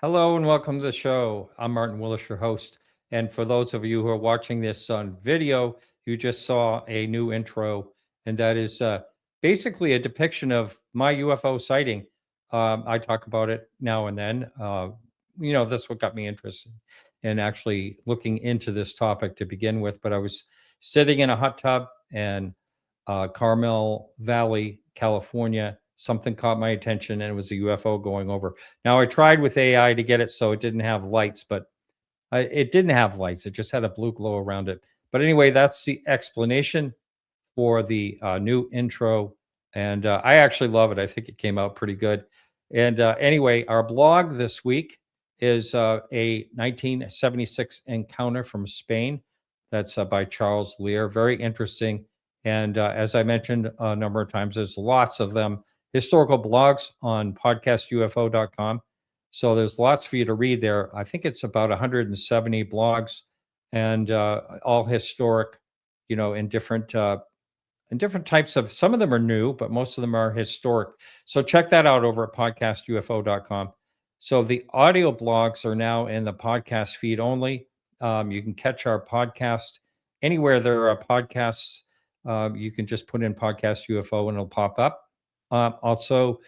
Hello and welcome to the show. I'm Martin Willis, your host. And for those of you who are watching this on video, you just saw a new intro, and that is basically a depiction of my UFO sighting. I talk about it now and then. That's what got me interested in actually looking into this topic to begin with. But I was sitting in a hot tub in Carmel Valley, California. Something caught my attention, and it was a UFO going over. Now, I tried with AI to get it so it didn't have lights, but it didn't have lights. It just had a blue glow around it. But anyway, that's the explanation for the new intro. And I actually love it. I think it came out pretty good. And anyway, our blog this week is a 1976 encounter from Spain. That's by Charles Lear. Very interesting. And as I mentioned a number of times, there's lots of them. Historical blogs on podcastufo.com. So there's lots for you to read there. I think it's about 170 blogs and all historic, in different types of, some of them are new, but most of them are historic. So check that out over at podcastufo.com. So the audio blogs are now in the podcast feed only. You can catch our podcast anywhere there are podcasts. You can just put in podcast UFO and it'll pop up. Also,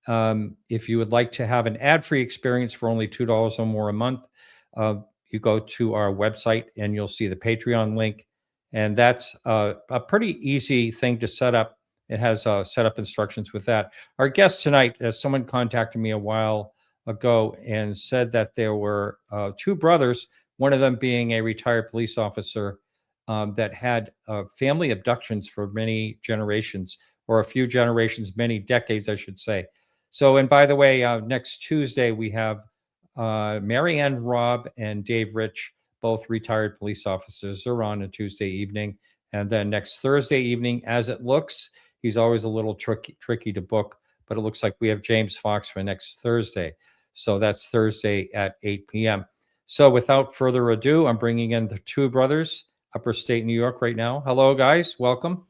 if you would like to have an ad-free experience for only $2 or more a month, you go to our website and you'll see the Patreon link. And that's a pretty easy thing to set up. It has setup instructions with that. Our guest tonight, someone contacted me a while ago and said that there were two brothers, one of them being a retired police officer that had family abductions for many generations, or a few generations, many decades, I should say. So, and by the way, next Tuesday, we have Mary Ann Robb and Dave Rich, both retired police officers. They're on a Tuesday evening. And then next Thursday evening, as it looks, he's always a little tricky to book, but it looks like we have James Fox for next Thursday. So that's Thursday at 8 p.m. So without further ado, I'm bringing in the two brothers, Upper State New York right now. Hello, guys. Welcome.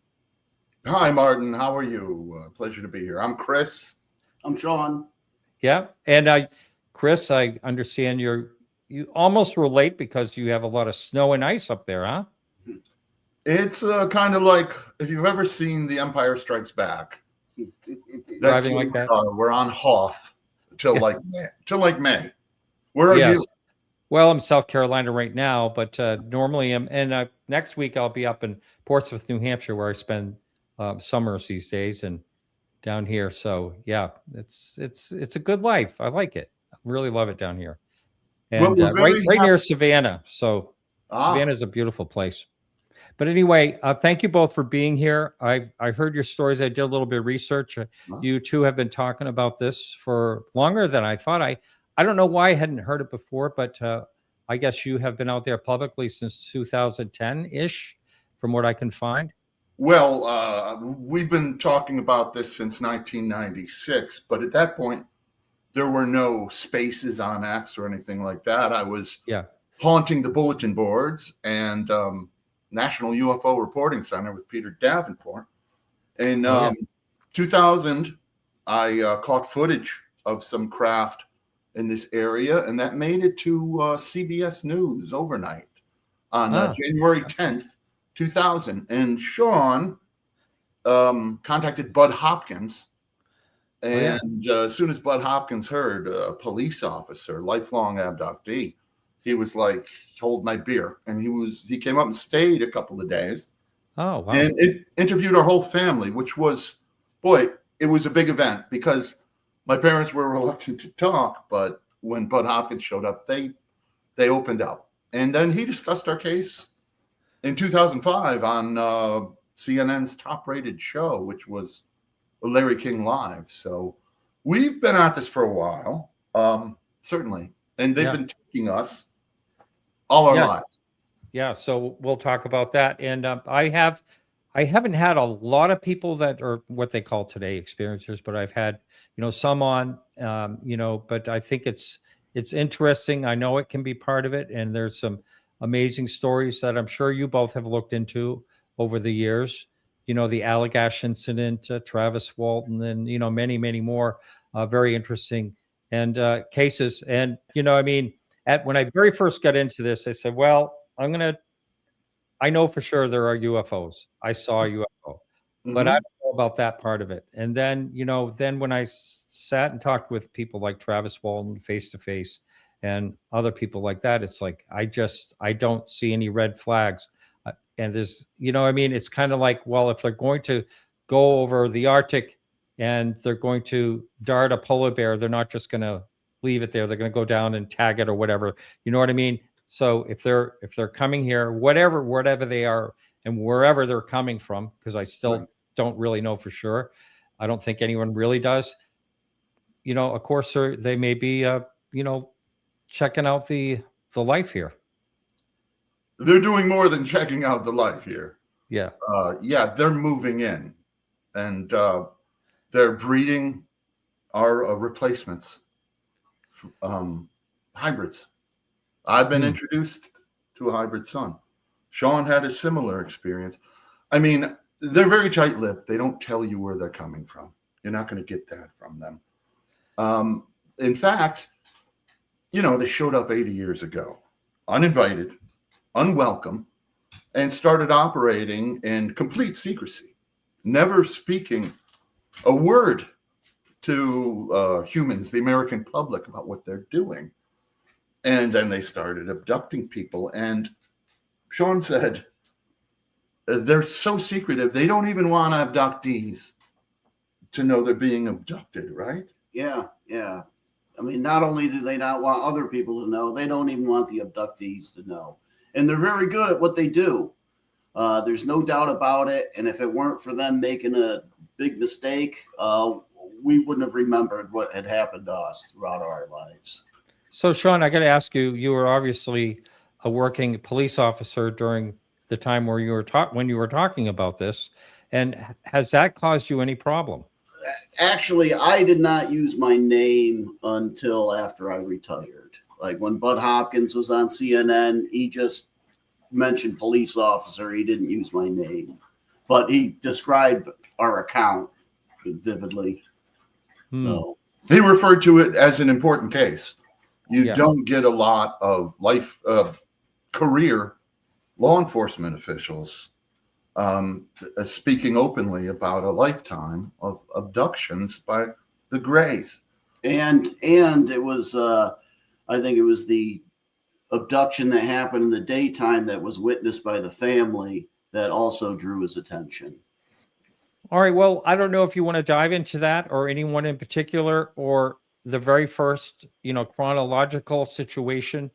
Hi, Martin. How are you? Pleasure to be here. I'm Chris. I'm Sean. Yeah. And Chris, I understand you almost relate because you have a lot of snow and ice up there, huh? It's kind of like if you've ever seen The Empire Strikes Back. Driving like that? We're on Hoth till like May. Where are you? Well, I'm in South Carolina right now, but normally next week I'll be up in Portsmouth, New Hampshire, where I spend summers these days, and down here. So yeah, it's a good life. I like it. I really love it down here. And right near Savannah. So Savannah is a beautiful place. But anyway, thank you both for being here. I heard your stories. I did a little bit of research. You two have been talking about this for longer than I thought. I don't know why I hadn't heard it before, but I guess you have been out there publicly since 2010-ish, from what I can find. Well, we've been talking about this since 1996, but at that point, there were no spaces on X or anything like that. I was haunting the bulletin boards and National UFO Reporting Center with Peter Davenport. In 2000, I caught footage of some craft in this area, and that made it to CBS News overnight on January 10th, 2000. And Sean contacted Bud Hopkins. And as soon as Bud Hopkins heard a police officer, lifelong abductee, he was like, hold my beer. And he came up and stayed a couple of days. Oh, wow. And it interviewed our whole family, which was, it was a big event because my parents were reluctant to talk. But when Bud Hopkins showed up, they opened up. And then he discussed our case in 2005 on CNN's top-rated show, which was Larry King Live. So we've been at this for a while, certainly. And they've been taking us all our lives. Yeah, so we'll talk about that. And I haven't had a lot of people that are what they call today experiencers, but I've had, some on, but I think it's interesting. I know it can be part of it. And there's some amazing stories that I'm sure you both have looked into over the years. The Allagash incident, Travis Walton, and, many, many more very interesting and cases. And, I mean, when I very first got into this, I said, well, I know for sure there are UFOs. I saw a UFO, but I don't know about that part of it. And then, then when I sat and talked with people like Travis Walton face to face and other people like that, it's like, I don't see any red flags. And there's, I mean, it's kind of like, well, if they're going to go over the Arctic and they're going to dart a polar bear, they're not just going to leave it there. They're going to go down and tag it or whatever. You know what I mean? So if they're coming here, whatever they are, and wherever they're coming from, because I still don't really know for sure. I don't think anyone really does. Of course, they may be, checking out the life here. They're doing more than checking out the life here. Yeah. They're moving in, and they're breeding our replacements, hybrids. I've been introduced to a hybrid son. Sean had a similar experience. I mean, they're very tight-lipped. They don't tell you where they're coming from. You're not going to get that from them. In fact, they showed up 80 years ago, uninvited, unwelcome, and started operating in complete secrecy, never speaking a word to humans, the American public, about what they're doing. And then they started abducting people. And Sean said, they're so secretive, they don't even want abductees to know they're being abducted, right? Yeah. I mean, not only do they not want other people to know, they don't even want the abductees to know. And they're very good at what they do. There's no doubt about it. And if it weren't for them making a big mistake, we wouldn't have remembered what had happened to us throughout our lives. So, Sean, I got to ask you, you were obviously a working police officer during the time where when you were talking about this. And has that caused you any problem? Actually, I did not use my name until after I retired. Like when Bud Hopkins was on CNN, he just mentioned police officer. He didn't use my name, but he described our account vividly. So he referred to it as an important case. You don't get a lot of career law enforcement officials speaking openly about a lifetime of abductions by the Greys. And it was, I think it was the abduction that happened in the daytime that was witnessed by the family that also drew his attention. All right. Well, I don't know if you want to dive into that or anyone in particular, or the very first, chronological situation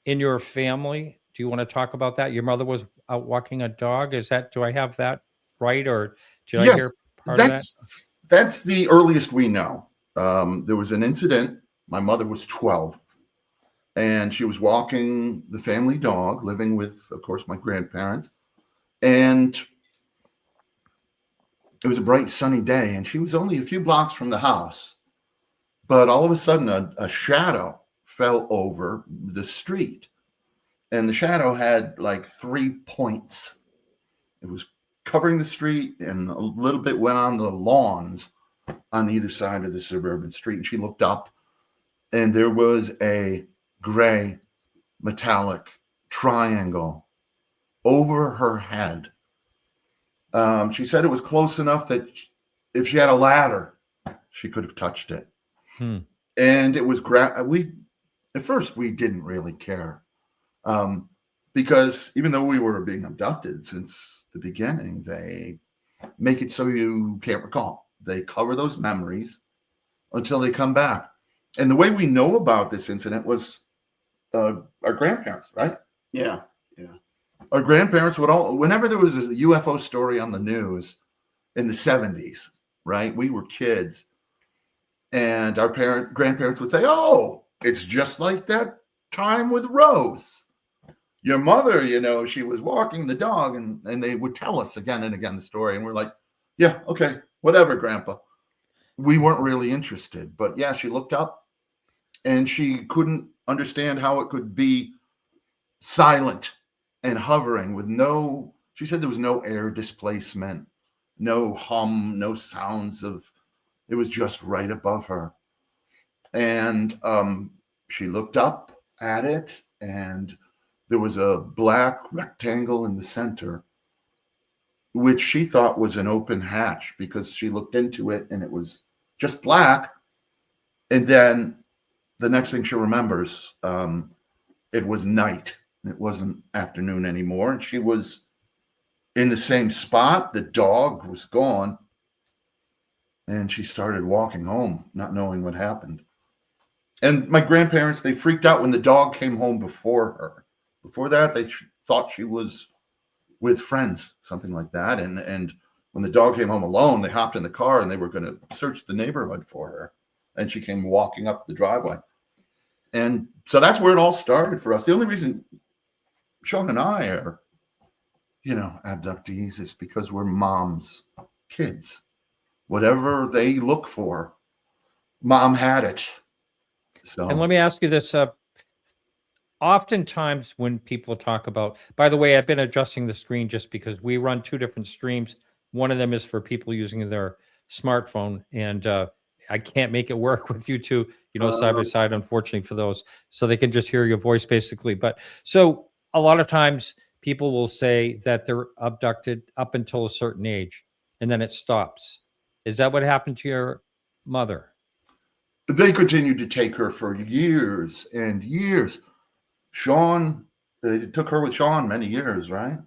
in your family. Do you want to talk about that? Your mother was out walking a dog. Do I have that right? Or did I hear part of that? That's the earliest we know. There was an incident. My mother was 12 and she was walking the family dog, living with, of course, my grandparents. And it was a bright sunny day and she was only a few blocks from the house. But all of a sudden, a shadow fell over the street. And the shadow had like 3 points. It was covering the street and a little bit went on the lawns on either side of the suburban street. And she looked up and there was a gray metallic triangle over her head. She said it was close enough that if she had a ladder, she could have touched it. And it was at first we didn't really care, because even though we were being abducted since the beginning, they make it so you can't recall. They cover those memories until they come back. And the way we know about this incident was our grandparents, right? Yeah. Our grandparents would whenever there was a UFO story on the news in the 70s, right? We were kids. And our grandparents would say, oh, it's just like that time with Rose. Your mother, she was walking the dog, and they would tell us again and again the story. And we're like, yeah, okay, whatever, Grandpa. We weren't really interested. But yeah, she looked up and she couldn't understand how it could be silent and hovering with she said there was no air displacement, no hum, no sounds it was just right above her. And she looked up at it, and there was a black rectangle in the center, which she thought was an open hatch because she looked into it and it was just black. And then the next thing she remembers, it was night. It wasn't afternoon anymore. And she was in the same spot. The dog was gone. And she started walking home, not knowing what happened. And my grandparents, they freaked out when the dog came home before her. Before that, they thought she was with friends, something like that. And when the dog came home alone, they hopped in the car and they were going to search the neighborhood for her. And she came walking up the driveway. And so that's where it all started for us. The only reason Sean and I are, abductees is because we're mom's kids. Whatever they look for, mom had it. So, and let me ask you this. Oftentimes when people talk about, by the way, I've been adjusting the screen just because we run 2 different streams. One of them is for people using their smartphone, and I can't make it work with you two, side by side, unfortunately for those, so they can just hear your voice basically. But so a lot of times people will say that they're abducted up until a certain age and then it stops. Is that what happened to your mother? They continued to take her for years and years. Sean, they took her with Sean many years, right?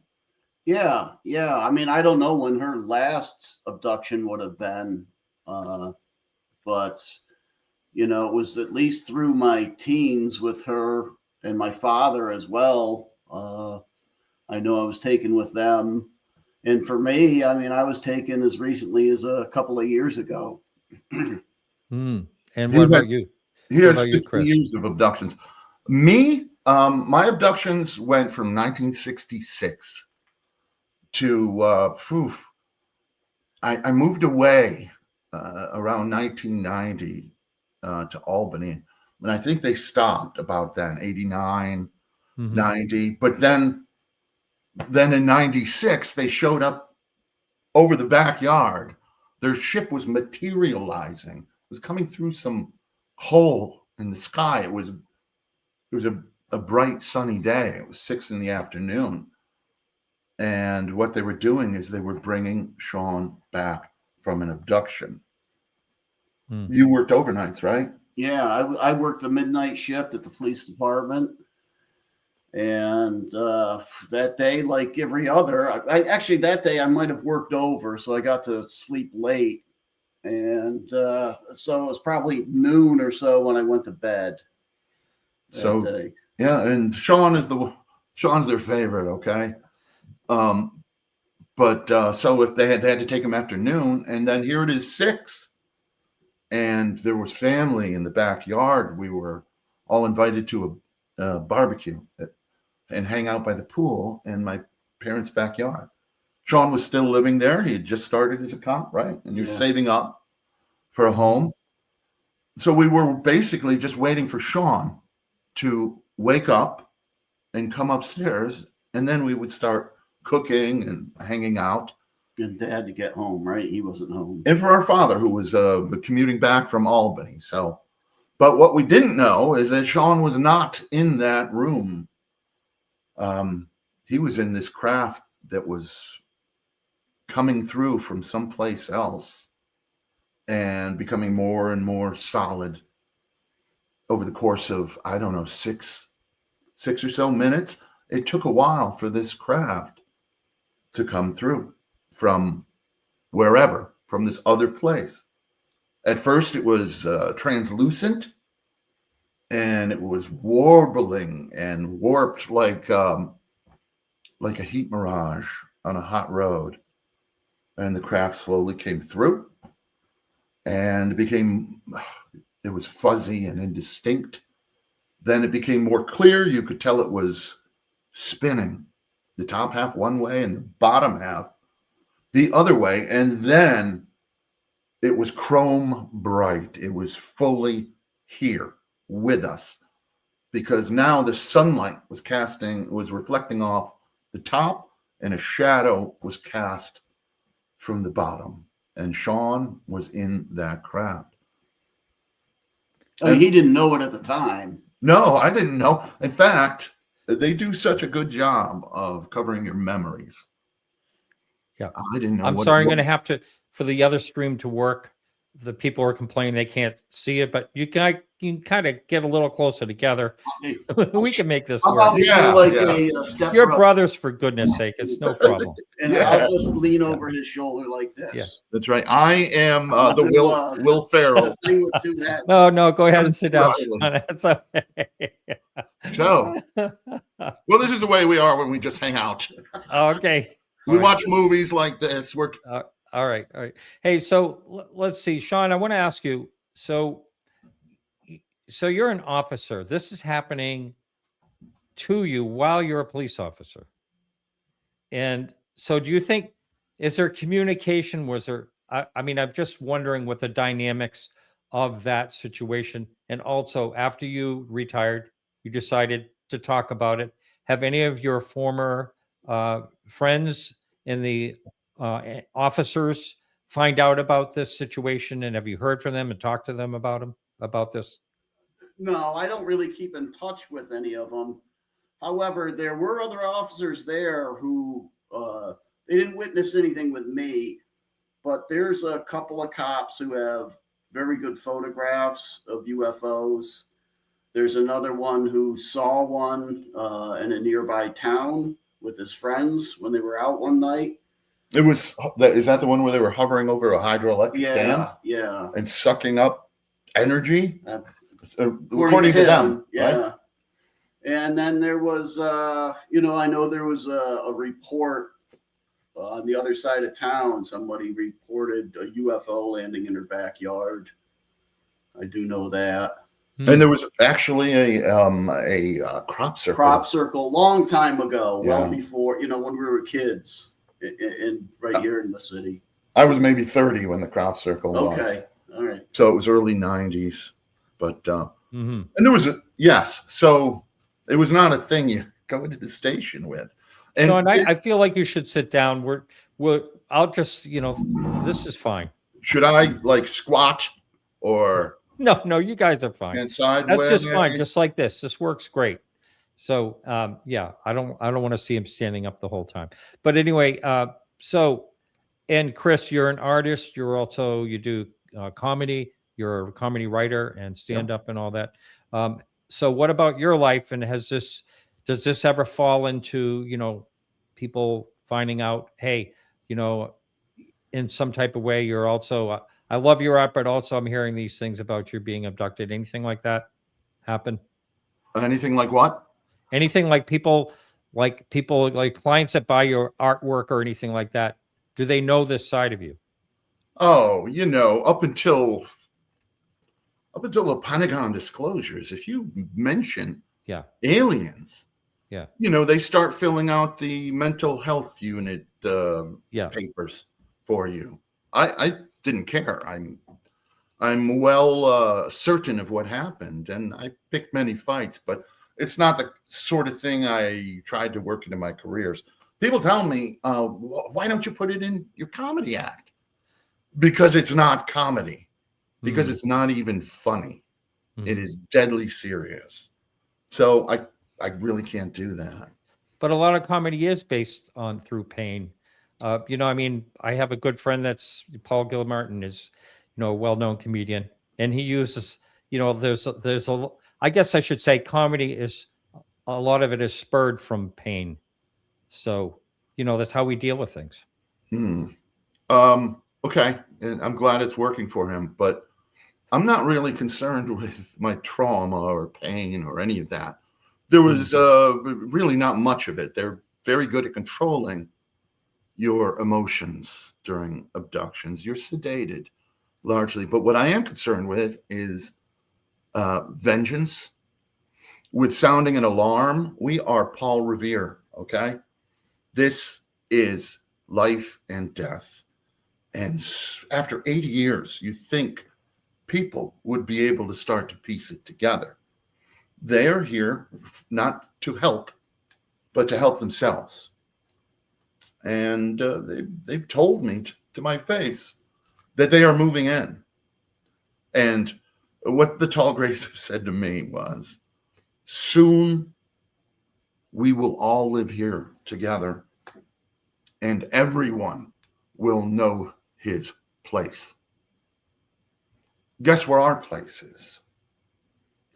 Yeah. I mean, I don't know when her last abduction would have been, but it was at least through my teens with her and my father as well. I know I was taken with them. And for me, I mean, I was taken as recently as a couple of years ago. And what about you? He has 50 years of abductions. Me, my abductions went from 1966 to, I moved away around 1990 to Albany. And I think they stopped about then, 89, 90. But then in 96, they showed up over the backyard. Their ship was materializing. It was coming through some hole in the sky. It was a bright sunny day. It was 6 p.m. And what they were doing is they were bringing Sean back from an abduction. You worked overnights, right? Yeah, I worked the midnight shift at the police department. And that day, like every other, that day I might have worked over, so I got to sleep late. And so it was probably noon or so when I went to bed. So day. Yeah, and Sean's their favorite, okay? But so if they had to take him after noon, and then here it is 6, and there was family in the backyard. We were all invited to a barbecue and hang out by the pool in my parents' backyard. Sean was still living there. He had just started as a cop, right? And he was saving up for a home. So we were basically just waiting for Sean to wake up and come upstairs, and then we would start cooking and hanging out. And Dad to get home, right? He wasn't home. And for our father, who was commuting back from Albany. So, but what we didn't know is that Sean was not in that room. He was in this craft that was coming through from someplace else and becoming more and more solid over the course of, I don't know, six or so minutes. It took a while for this craft to come through from wherever, from this other place. At first, it was translucent, and it was warbling and warped like a heat mirage on a hot road. And the craft slowly came through, and it was fuzzy and indistinct. Then it became more clear. You could tell it was spinning, the top half one way and the bottom half the other way. And then it was chrome bright. It was fully here with us, because now the sunlight was reflecting off the top, and a shadow was cast from the bottom. And Sean was in that craft. I mean, he didn't know it at the time. No, I didn't know. In fact, they do such a good job of covering your memories. Yeah. I didn't know. I'm sorry, I'm going to have to, for the other stream to work, the people are complaining they can't see it, but you can kind of get a little closer together. We can make this work. Your brothers, for goodness sake. It's no problem. And I'll just lean over his shoulder like this. Yeah. That's right. I am the Will Ferrell. No, go ahead and sit down, Sean. That's okay. So, well, this is the way we are when we just hang out. Okay. We watch movies like this. We're all right. Hey, so let's see, Sean, I want to ask you, so you're an officer. This is happening to you while you're a police officer. And so do you think, is there communication? Was there, I mean, I'm just wondering what the dynamics of that situation. And also, after you retired, you decided to talk about it. Have any of your former friends in the officers find out about this situation, and have you heard from them and talked to them about this? No, I don't really keep in touch with any of them. However, there were other officers there who they didn't witness anything with me, but there's a couple of cops who have very good photographs of UFOs. There's another one who saw one in a nearby town with his friends when they were out one night. Is that the one where they were hovering over a hydroelectric dam? Yeah. And sucking up energy? According to them. Yeah. Right? And then there was, I know there was a report on the other side of town. Somebody reported a UFO landing in their backyard. I do know that. And there was actually a crop circle. Crop circle, long time ago, well before, when we were kids, right here in the city. I was maybe 30 when the crop circle was. Okay, all right. So it was early 90s, but and there was so it was not a thing you go into the station with. And Sean, I feel like you should sit down. I'll just, this is fine. Should I squat or? No, you guys are fine. And sideways. That's just fine, just like this. This works great. So, I don't want to see him standing up the whole time. But anyway, and Chris, you're an artist. You do comedy. You're a comedy writer and stand up and all that. So what about your life? And does this ever fall into, people finding out, hey, in some type of way, you're also, I love your art, but also I'm hearing these things about you being abducted. Anything like that happen? Anything like what? Anything like people like clients that buy your artwork or anything like that. Do they know this side of you? Oh, up until the Pentagon disclosures, if you mention aliens, they start filling out the mental health unit papers for you. I didn't care. I'm well certain of what happened, and I picked many fights, but it's not the sort of thing I tried to work into my careers. People tell me, why don't you put it in your comedy act? Because it's not comedy. Because it's not even funny. It is deadly serious. So I really can't do that. But a lot of comedy is based through pain. I have a good friend that's Paul Gilmartin is, a well-known comedian, and he uses, there's I guess I should say comedy is, a lot of it is spurred from pain. So, that's how we deal with things. Okay. And I'm glad it's working for him, but I'm not really concerned with my trauma or pain or any of that. There was really not much of it. They're very good at controlling your emotions during abductions. You're sedated largely. But what I am concerned with is vengeance. With sounding an alarm, we are Paul Revere, okay? This is life and death. And after 80 years, you think people would be able to start to piece it together. They're here not to help, but to help themselves. And they've told me to my face that they are moving in. And what the tall grays have said to me was, soon we will all live here together and everyone will know his place. Guess where our place is?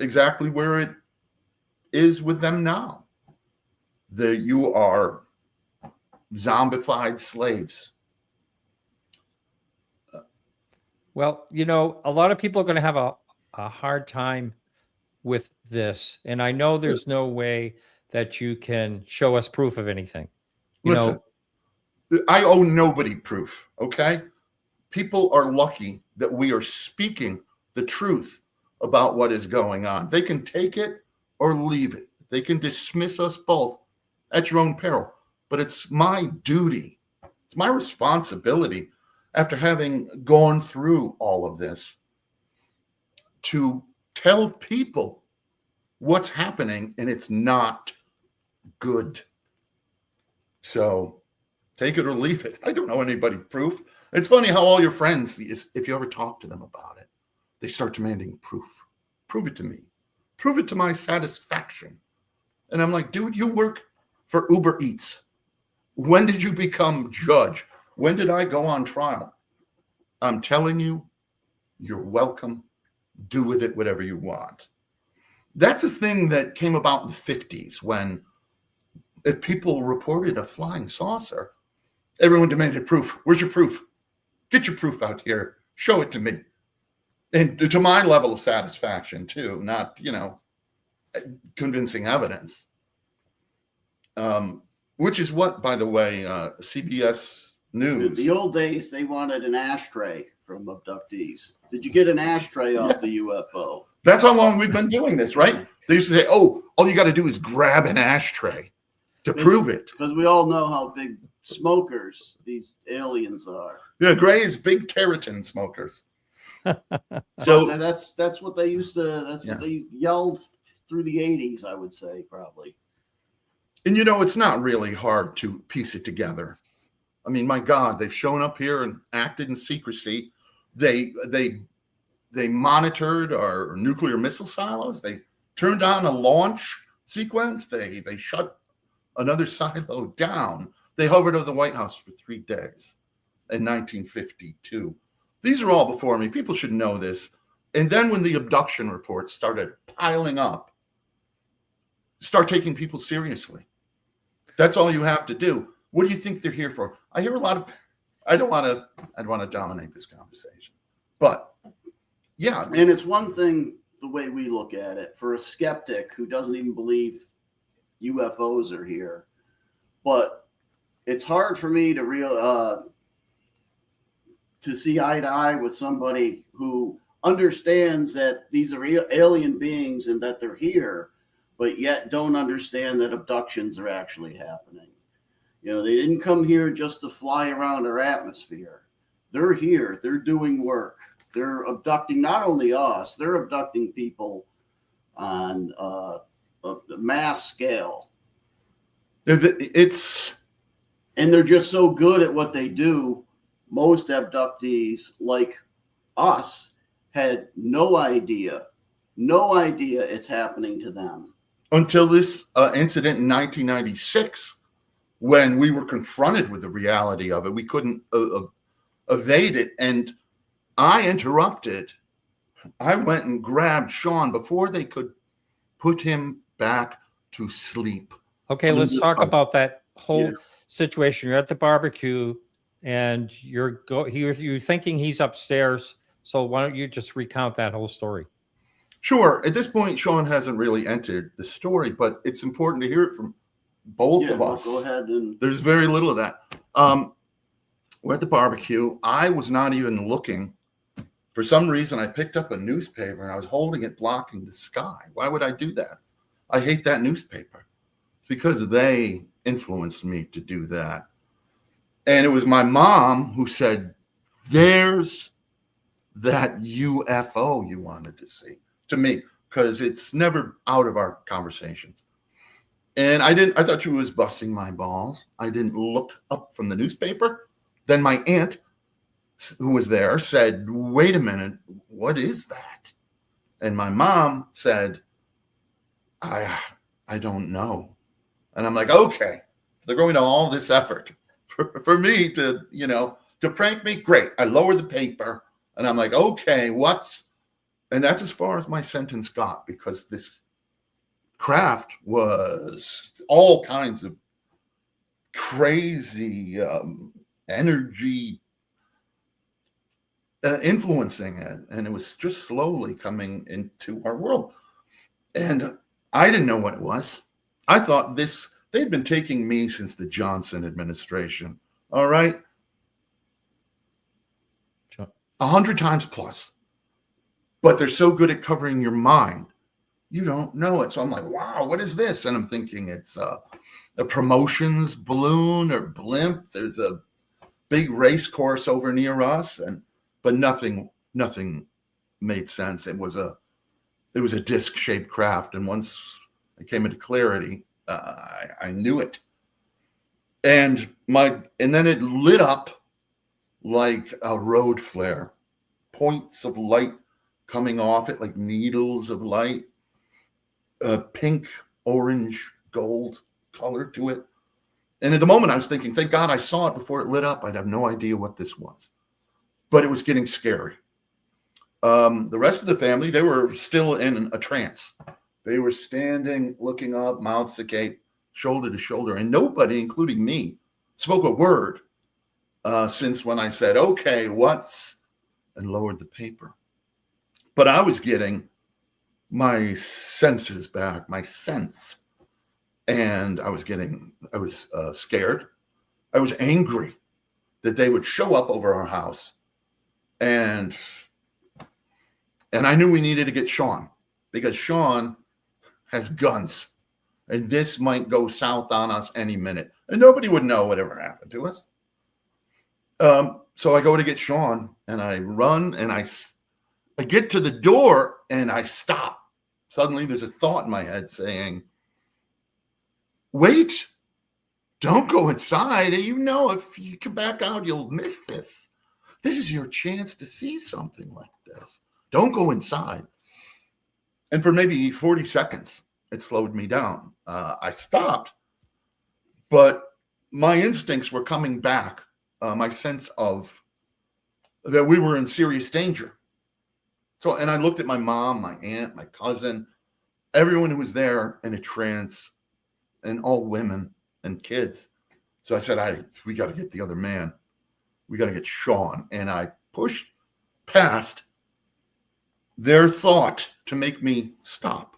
Exactly where it is with them now. You are zombified slaves. Well, you know, a lot of people are going to have a hard time with this. And I know there's no way that you can show us proof of anything. Listen, I owe nobody proof, okay? People are lucky that we are speaking the truth about what is going on. They can take it or leave it. They can dismiss us both at your own peril. But it's my duty, it's my responsibility, after having gone through all of this, to tell people what's happening, and it's not good. So take it or leave it. I don't know anybody proof. It's funny how all your friends, if you ever talk to them about it, they start demanding proof. Prove it to me. Prove it to my satisfaction. And I'm like, dude, you work for Uber Eats. When did you become judge? When did I go on trial? I'm telling you, you're welcome. Do with it whatever you want. That's a thing that came about in the 50s when, if people reported a flying saucer, everyone demanded proof. Where's your proof? Get your proof out here. Show it to me. And to my level of satisfaction, too, not, convincing evidence. Which is what, by the way, CBS News. In the old days, they wanted an ashtray from abductees. Did you get an ashtray off the UFO? That's how long we've been doing this, right? They used to say, oh, all you got to do is grab an ashtray to prove it. Because we all know how big smokers these aliens are. Yeah, Gray's big Territon smokers. So that's what they used to, what they yelled through the 80s, I would say, probably. And it's not really hard to piece it together. I mean, my God, they've shown up here and acted in secrecy. They monitored our nuclear missile silos. They turned on a launch sequence. They shut another silo down. They hovered over the White House for 3 days in 1952. These are all before me. People should know this. And then when the abduction reports started piling up, start taking people seriously. That's all you have to do. What do you think they're here for? I hear a lot of, I don't want to dominate this conversation, but yeah. And it's one thing, the way we look at it, for a skeptic who doesn't even believe UFOs are here, but it's hard for me to see eye to eye with somebody who understands that these are alien beings and that they're here, but yet don't understand that abductions are actually happening. They didn't come here just to fly around our atmosphere. They're here. They're doing work. They're abducting not only us, they're abducting people on a mass scale. And they're just so good at what they do. Most abductees, like us, had no idea it's happening to them. Until this incident in 1996, when we were confronted with the reality of it. We couldn't evade it. And I interrupted. I went and grabbed Sean before they could put him back to sleep. Okay, let's talk about that whole situation. You're at the barbecue and you're thinking he's upstairs. So why don't you just recount that whole story? Sure. At this point, Sean hasn't really entered the story, but it's important to hear it from both of us. Go ahead. There's very little of that. We're at the barbecue. I was not even looking. For some reason, I picked up a newspaper and I was holding it blocking the sky. Why would I do that? I hate that newspaper. Because they influenced me to do that. And it was my mom who said, there's that UFO you wanted to see, to me, because it's never out of our conversations. And I thought she was busting my balls. I didn't look up from the newspaper. Then my aunt, who was there, said, wait a minute, what is that? And my mom said, I don't know. And I'm like, okay, they're going to all this effort for me to, to prank me. Great. I lower the paper and I'm like, okay, and that's as far as my sentence got, because this craft was all kinds of crazy energy influencing it. And it was just slowly coming into our world. And I didn't know what it was. I thought they'd been taking me since the Johnson administration. All right. 100 times plus. But they're so good at covering your mind, you don't know it. So I'm like, wow, what is this? And I'm thinking it's a promotions balloon or blimp. There's a big race course over near us, but nothing made sense. It was a disc-shaped craft, and once I came into clarity, I knew it. And then it lit up like a road flare, points of light coming off it like needles of light, pink, orange, gold color to it. And at the moment I was thinking, thank God I saw it before it lit up. I'd have no idea what this was, but it was getting scary. The rest of the family, they were still in a trance. They were standing, looking up, mouths agape, shoulder to shoulder, and nobody, including me, spoke a word since when I said, okay, and lowered the paper. But I was getting my senses back, my sense. And I was scared. I was angry that they would show up over our house. And I knew we needed to get Sean, because Sean has guns. And this might go south on us any minute. And nobody would know whatever happened to us. So I go to get Sean, and I run, and I get to the door, and I stop. Suddenly there's a thought in my head saying, wait, don't go inside. If you come back out, you'll miss this. This is your chance to see something like this. Don't go inside. And for maybe 40 seconds, it slowed me down. I stopped, but my instincts were coming back. My sense of that we were in serious danger. And I looked at my mom, my aunt, my cousin, everyone who was there in a trance, and all women and kids. So I said, we got to get the other man. We got to get Sean. And I pushed past their thought to make me stop.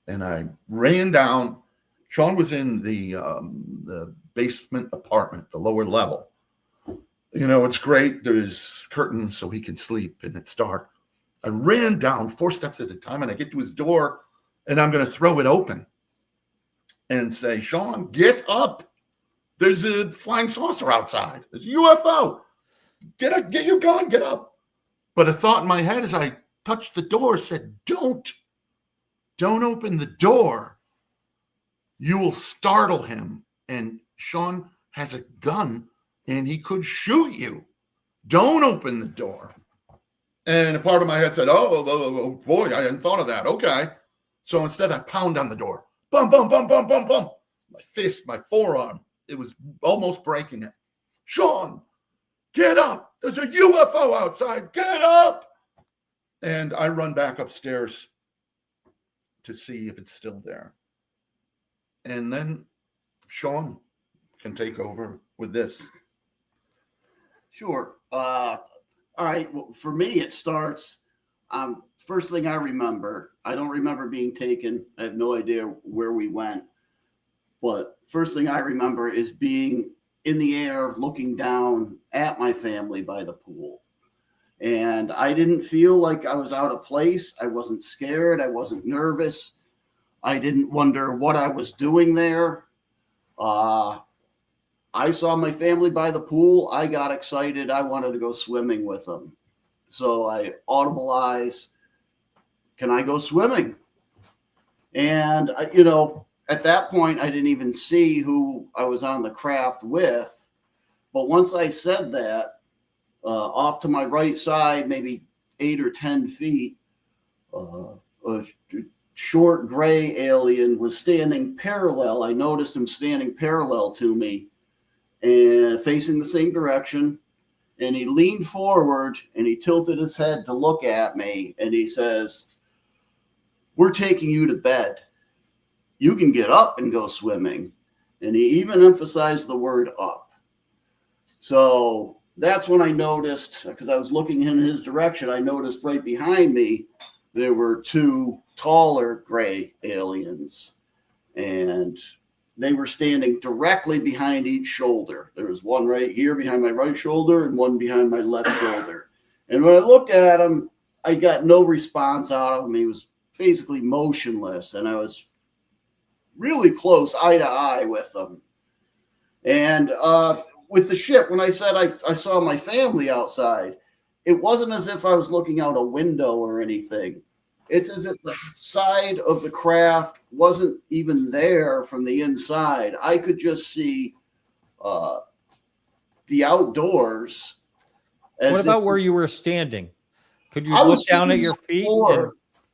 And I ran down. Sean was in the basement apartment, the lower level. It's great. There's curtains so he can sleep, and it's dark. I ran down 4 steps at a time, and I get to his door, and I'm going to throw it open and say, Sean, get up. There's a flying saucer outside. There's a UFO. Get your gun, get up. But a thought in my head as I touched the door said, don't open the door. You will startle him. And Sean has a gun, and he could shoot you. Don't open the door. And a part of my head said, oh boy, I hadn't thought of that. Okay. So instead I pound on the door. Bum, bum, bum, bum, bum, bum. My fist, my forearm. It was almost breaking it. Sean, get up. There's a UFO outside. Get up. And I run back upstairs to see if it's still there. And then Sean can take over with this. Sure. All right. Well, for me, it starts. First thing I remember, I don't remember being taken. I have no idea where we went. But first thing I remember is being in the air, looking down at my family by the pool. And I didn't feel like I was out of place. I wasn't scared. I wasn't nervous. I didn't wonder what I was doing there. I saw my family by the pool. I got excited. I wanted to go swimming with them. So I audibilized, can I go swimming? And, at that point, I didn't even see who I was on the craft with. But once I said that, off to my right side, maybe 8 or 10 feet, a short gray alien was standing parallel. I noticed him standing parallel to me and facing the same direction. And he leaned forward and he tilted his head to look at me. And he says, "We're taking you to bed. You can get up and go swimming." And he even emphasized the word up. So that's when I noticed, because I was looking in his direction, I noticed right behind me, there were two taller gray aliens. And they were standing directly behind each shoulder. There was one right here behind my right shoulder and one behind my left shoulder. And when I looked at him, I got no response out of him. He was basically motionless, and I was really close eye to eye with him. And with the ship, when I said I saw my family outside, it wasn't as if I was looking out a window or anything. It's as if the side of the craft wasn't even there from the inside. I could just see the outdoors. What about where you were standing? Could you look down at your feet?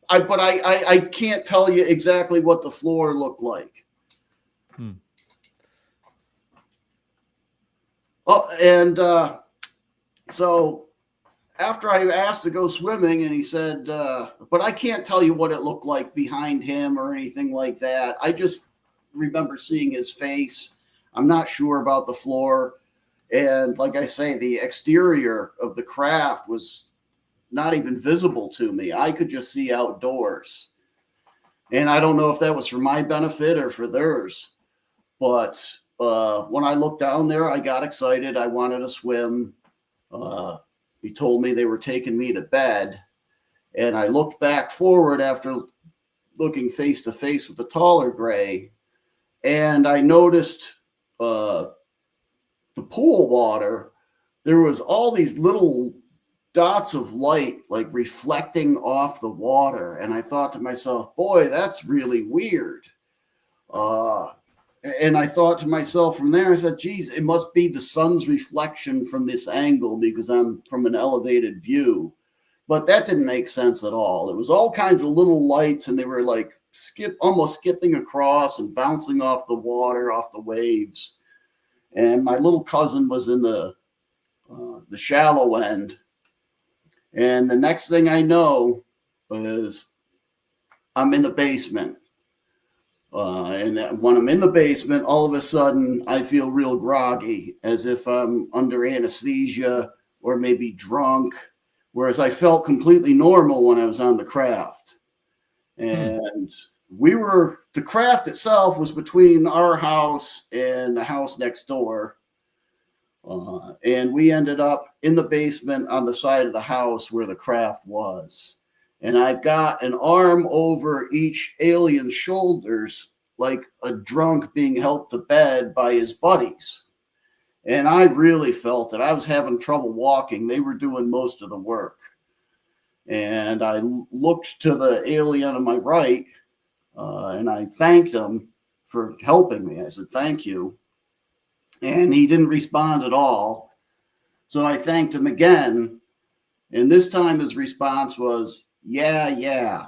But I can't tell you exactly what the floor looked like. Oh, and so after I asked to go swimming, and he said, but I can't tell you what it looked like behind him or anything like that. I just remember seeing his face. I'm not sure about the floor. And like I say, the exterior of the craft was not even visible to me. I could just see outdoors. And I don't know if that was for my benefit or for theirs. But when I looked down there, I got excited. I wanted to swim. He told me they were taking me to bed. And I looked back forward after looking face to face with the taller gray. And I noticed the pool water. There was all these little dots of light like reflecting off the water. And I thought to myself, boy, that's really weird. And I thought to myself from there, I said, geez, it must be the sun's reflection from this angle because I'm from an elevated view. But that didn't make sense at all. It was all kinds of little lights, and they were like almost skipping across and bouncing off the water, off the waves. And my little cousin was in the shallow end. And the next thing I know is I'm in the basement. And when I'm in the basement, all of a sudden I feel real groggy, as if I'm under anesthesia or maybe drunk, whereas I felt completely normal when I was on the craft. And the craft itself was between our house and the house next door. And we ended up in the basement on the side of the house where the craft was. And I've got an arm over each alien's shoulders, like a drunk being helped to bed by his buddies. And I really felt it. I was having trouble walking. They were doing most of the work. And I looked to the alien on my right, and I thanked him for helping me. I said, thank you. And he didn't respond at all. So I thanked him again. And this time his response was, yeah.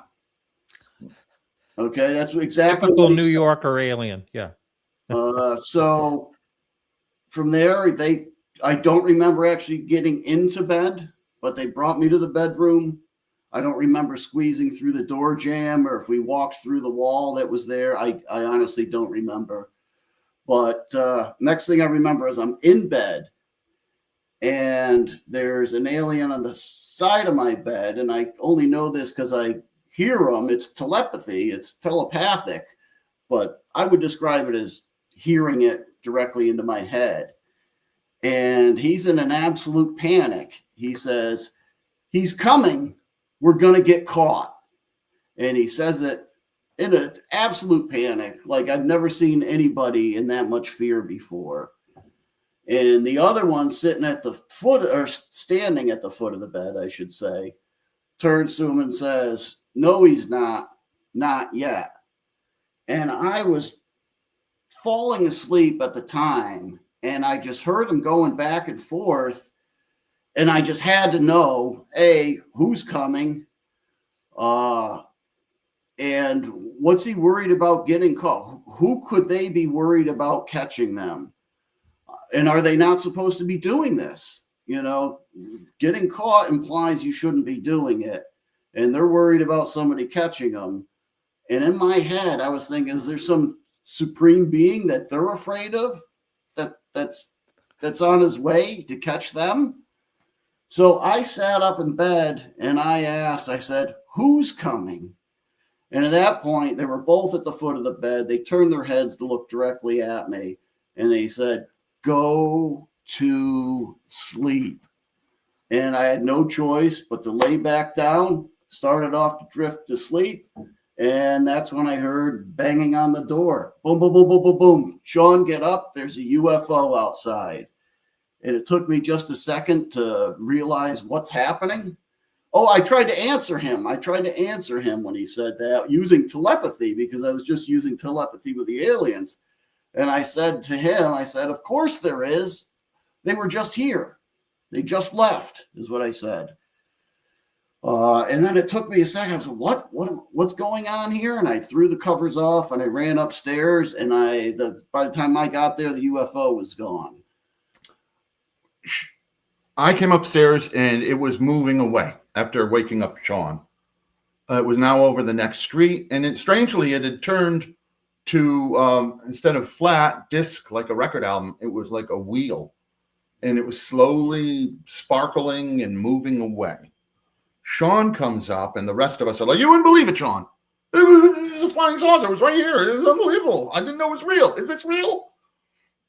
Okay, that's exactly typical New Yorker alien. Yeah. So from there, I don't remember actually getting into bed, but they brought me to the bedroom. I don't remember squeezing through the door jamb or if we walked through the wall that was there. I honestly don't remember. But next thing I remember is I'm in bed, and there's an alien on the side of my bed, and I only know this because I hear him. It's telepathy. It's telepathic, but I would describe it as hearing it directly into my head. And he's in an absolute panic. He says, he's coming. We're going to get caught. And he says it in an absolute panic, like I've never seen anybody in that much fear before. And the other one sitting at the foot, or standing at the foot of the bed, I should say, turns to him and says, no, he's not yet. And I was falling asleep at the time, and I just heard him going back and forth, and I just had to know, A, who's coming, And what's he worried about getting caught? Who could they be worried about catching them? And are they not supposed to be doing this? You know, getting caught implies you shouldn't be doing it. And they're worried about somebody catching them. And in my head, I was thinking, is there some supreme being that they're afraid of that's on his way to catch them? So I sat up in bed and I said, who's coming? And at that point, they were both at the foot of the bed. They turned their heads to look directly at me. And they said, go to sleep. And I had no choice but to lay back down, started off to drift to sleep. And that's when I heard banging on the door. Boom, boom, boom, boom, boom, boom. Sean, get up. There's a UFO outside. And it took me just a second to realize what's happening. Oh, I tried to answer him. When he said that using telepathy, because I was just using telepathy with the aliens. And I said to him, of course there is. They were just here. They just left, is what I said. And then it took me a second. I said, what's going on here? And I threw the covers off and I ran upstairs. And by the time I got there, the UFO was gone. I came upstairs and it was moving away after waking up Sean. It was now over the next street. And strangely, it had turned to, instead of flat disc like a record album, it was like a wheel. And it was slowly sparkling and moving away. Sean comes up and the rest of us are like, you wouldn't believe it, Sean. This is a flying saucer. It was right here. It was unbelievable. I didn't know it was real. Is this real?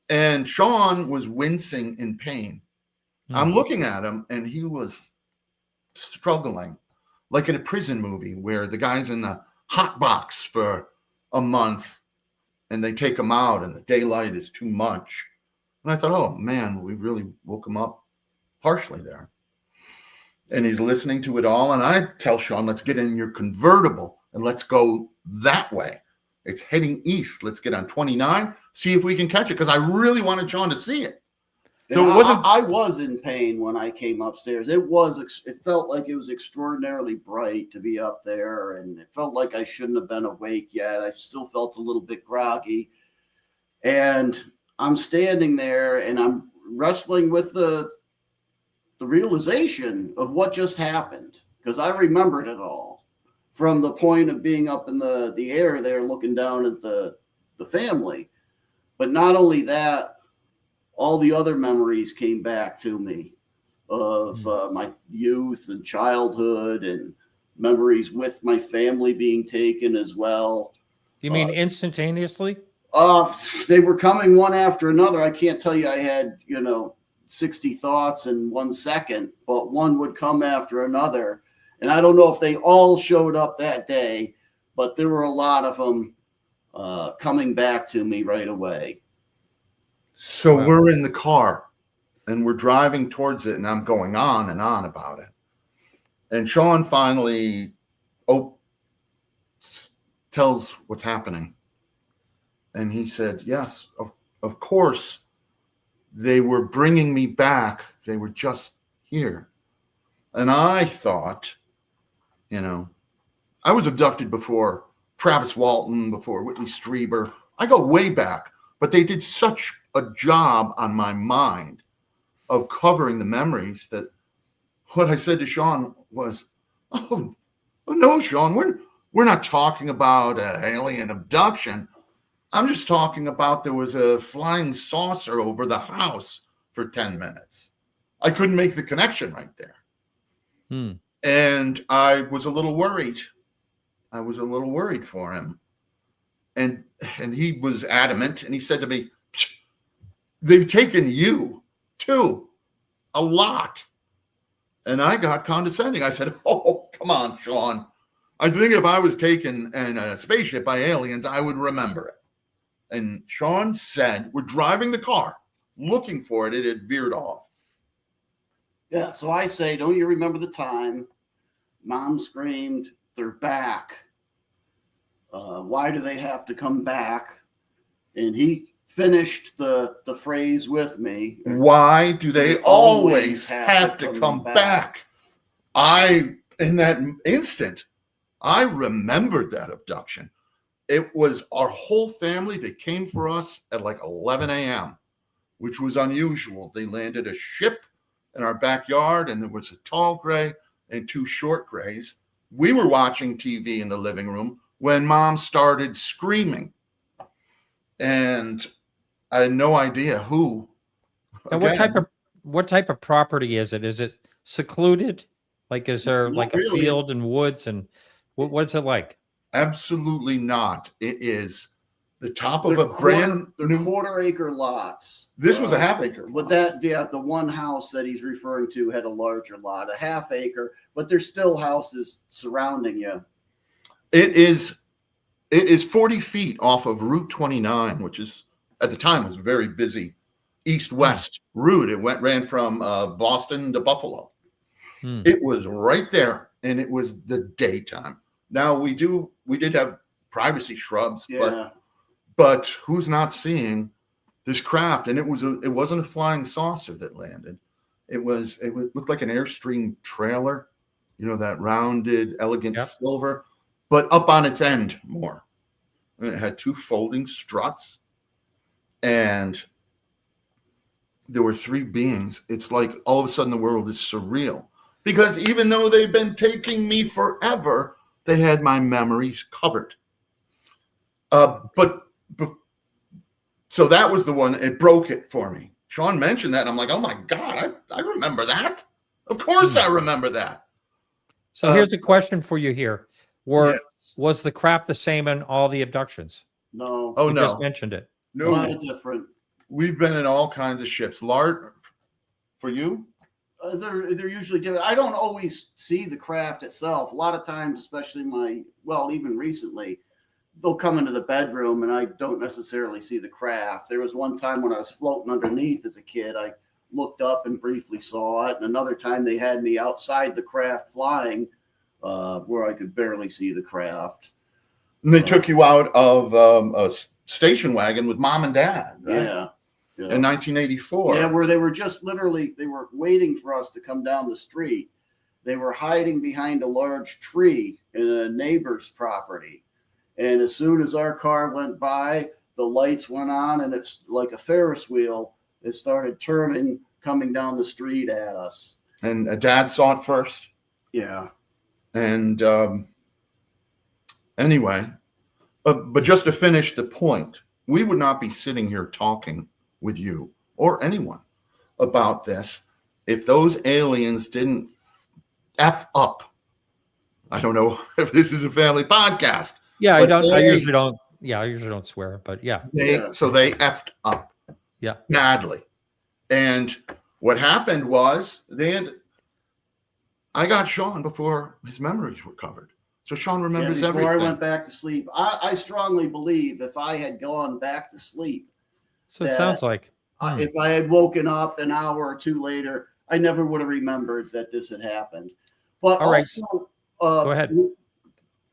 And Sean was wincing in pain. I'm looking at him and he was struggling like in a prison movie where the guy's in the hot box for a month and they take him out and the daylight is too much. And I thought, oh man, we really woke him up harshly there. And he's listening to it all. And I tell Sean, let's get in your convertible and let's go that way. It's heading east. Let's get on 29, see if we can catch it. Because I really wanted Sean to see it. So I was in pain when I came upstairs. It felt like it was extraordinarily bright to be up there. And it felt like I shouldn't have been awake yet. I still felt a little bit groggy. And I'm standing there and I'm wrestling with the realization of what just happened, because I remembered it all from the point of being up in the air there looking down at the family. But not only that, all the other memories came back to me of my youth and childhood and memories with my family being taken as well. You mean instantaneously? They were coming one after another. I can't tell you I had, 60 thoughts in 1 second, but one would come after another. And I don't know if they all showed up that day, but there were a lot of them coming back to me right away. So we're in the car and we're driving towards it and I'm going on and on about it. And Sean finally tells what's happening. And he said, yes, of course, they were bringing me back. They were just here. And I thought, I was abducted before Travis Walton, before Whitley Strieber. I go way back, but they did such a job on my mind of covering the memories that what I said to Sean was, oh no, Sean, we're not talking about an alien abduction. I'm just talking about there was a flying saucer over the house for 10 minutes. I couldn't make the connection right there. And I was a little worried. I was a little worried for him. And he was adamant. And he said to me, they've taken you too, a lot. And I got condescending. I said, oh, come on, Sean. I think if I was taken in a spaceship by aliens, I would remember it. And Sean said, we're driving the car, looking for it. It had veered off. Yeah, so I say, don't you remember the time Mom screamed, they're back. Why do they have to come back? And he finished the phrase with me. Why do they always have to come back? In that instant, I remembered that abduction. It was our whole family. They came for us at like 11 a.m., which was unusual. They landed a ship in our backyard, and there was a tall gray and two short grays. We were watching TV in the living room when Mom started screaming. And I had no idea who. Now, what type of property is it? Is it secluded? Like, is there like a field and woods, and what's it like? Absolutely not. It is the top of a brand new quarter-acre lots. This was a half-acre. But the one house that he's referring to had a larger lot, a half-acre. But there's still houses surrounding you. It is 40 feet off of Route 29, which is at the time was a very busy east-west route. It ran from Boston to Buffalo. It was right there, and it was the daytime. Now we did have privacy shrubs, but who's not seeing this craft? And it wasn't a flying saucer that landed. It looked like an Airstream trailer, that rounded, elegant silver, but up on its end more. And it had two folding struts, and there were three beings. It's like all of a sudden the world is surreal, because even though they've been taking me forever, they had my memories covered. So that was the one. It broke it for me. Sean mentioned that, and I'm like, oh my God, I remember that. Of course I remember that. So here's a question for you here. Was the craft the same in all the abductions? No. Oh, you no. just mentioned it. No. A lot of different. We've been in all kinds of ships. For you? They're usually different. I don't always see the craft itself. A lot of times, especially even recently, they'll come into the bedroom and I don't necessarily see the craft. There was one time when I was floating underneath as a kid, I looked up and briefly saw it. And another time they had me outside the craft flying where I could barely see the craft. And they took you out of a station wagon with Mom and Dad, right? Yeah. In 1984. Yeah, where they were just literally, they were waiting for us to come down the street. They were hiding behind a large tree in a neighbor's property. And as soon as our car went by, the lights went on, and it's like a Ferris wheel. It started turning, coming down the street at us. And Dad saw it first? Yeah. And anyway, but just to finish the point, we would not be sitting here talking with you or anyone about this if those aliens didn't F up. I don't know if this is a family podcast. Yeah, I usually don't swear, but yeah. So they effed up. Yeah. Badly. And what happened was I got Sean before his memories were covered. So Sean remembers everything. Before I went back to sleep. I strongly believe if I had gone back to sleep. So it sounds like. If I had woken up an hour or two later, I never would have remembered that this had happened. But all right. Also, go ahead.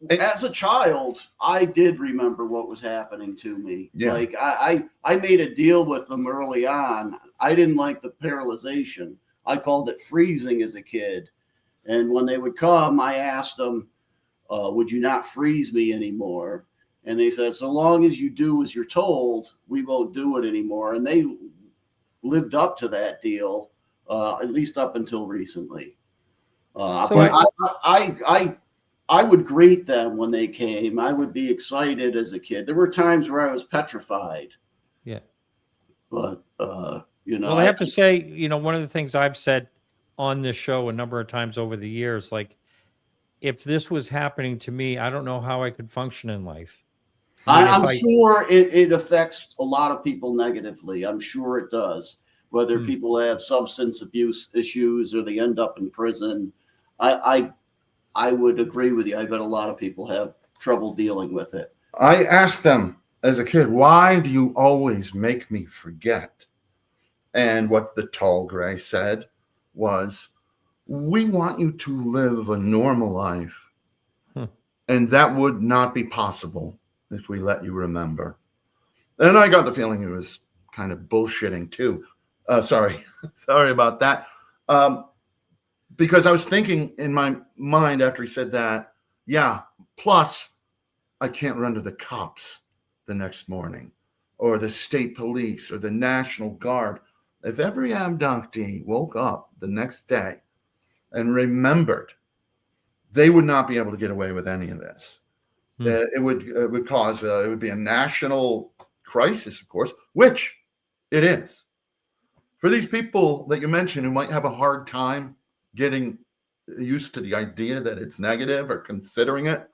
As a child, I did remember what was happening to me. Yeah. Like I made a deal with them early on. I didn't like the paralyzation. I called it freezing as a kid. And when they would come, I asked them, would you not freeze me anymore? And they said, so long as you do as you're told, we won't do it anymore. And they lived up to that deal, at least up until recently. But I would greet them when they came. I would be excited as a kid. There were times where I was petrified. Yeah. But, Well, I have to say, one of the things I've said on this show a number of times over the years, like, if this was happening to me, I don't know how I could function in life. I'm sure it affects a lot of people negatively. I'm sure it does. Whether people have substance abuse issues or they end up in prison, I would agree with you. I bet a lot of people have trouble dealing with it. I asked them as a kid, why do you always make me forget? And what the tall gray said was, we want you to live a normal life. And that would not be possible if we let you remember. And I got the feeling it was kind of bullshitting too. Sorry about that. Because I was thinking in my mind after he said that, Yeah. Plus, I can't run to the cops the next morning, or the state police, or the National Guard. If every abductee woke up the next day and remembered, they would not be able to get away with any of this. It would cause it would be a national crisis, of course, which it is. For these people that you mentioned who might have a hard time getting used to the idea that it's negative or considering it,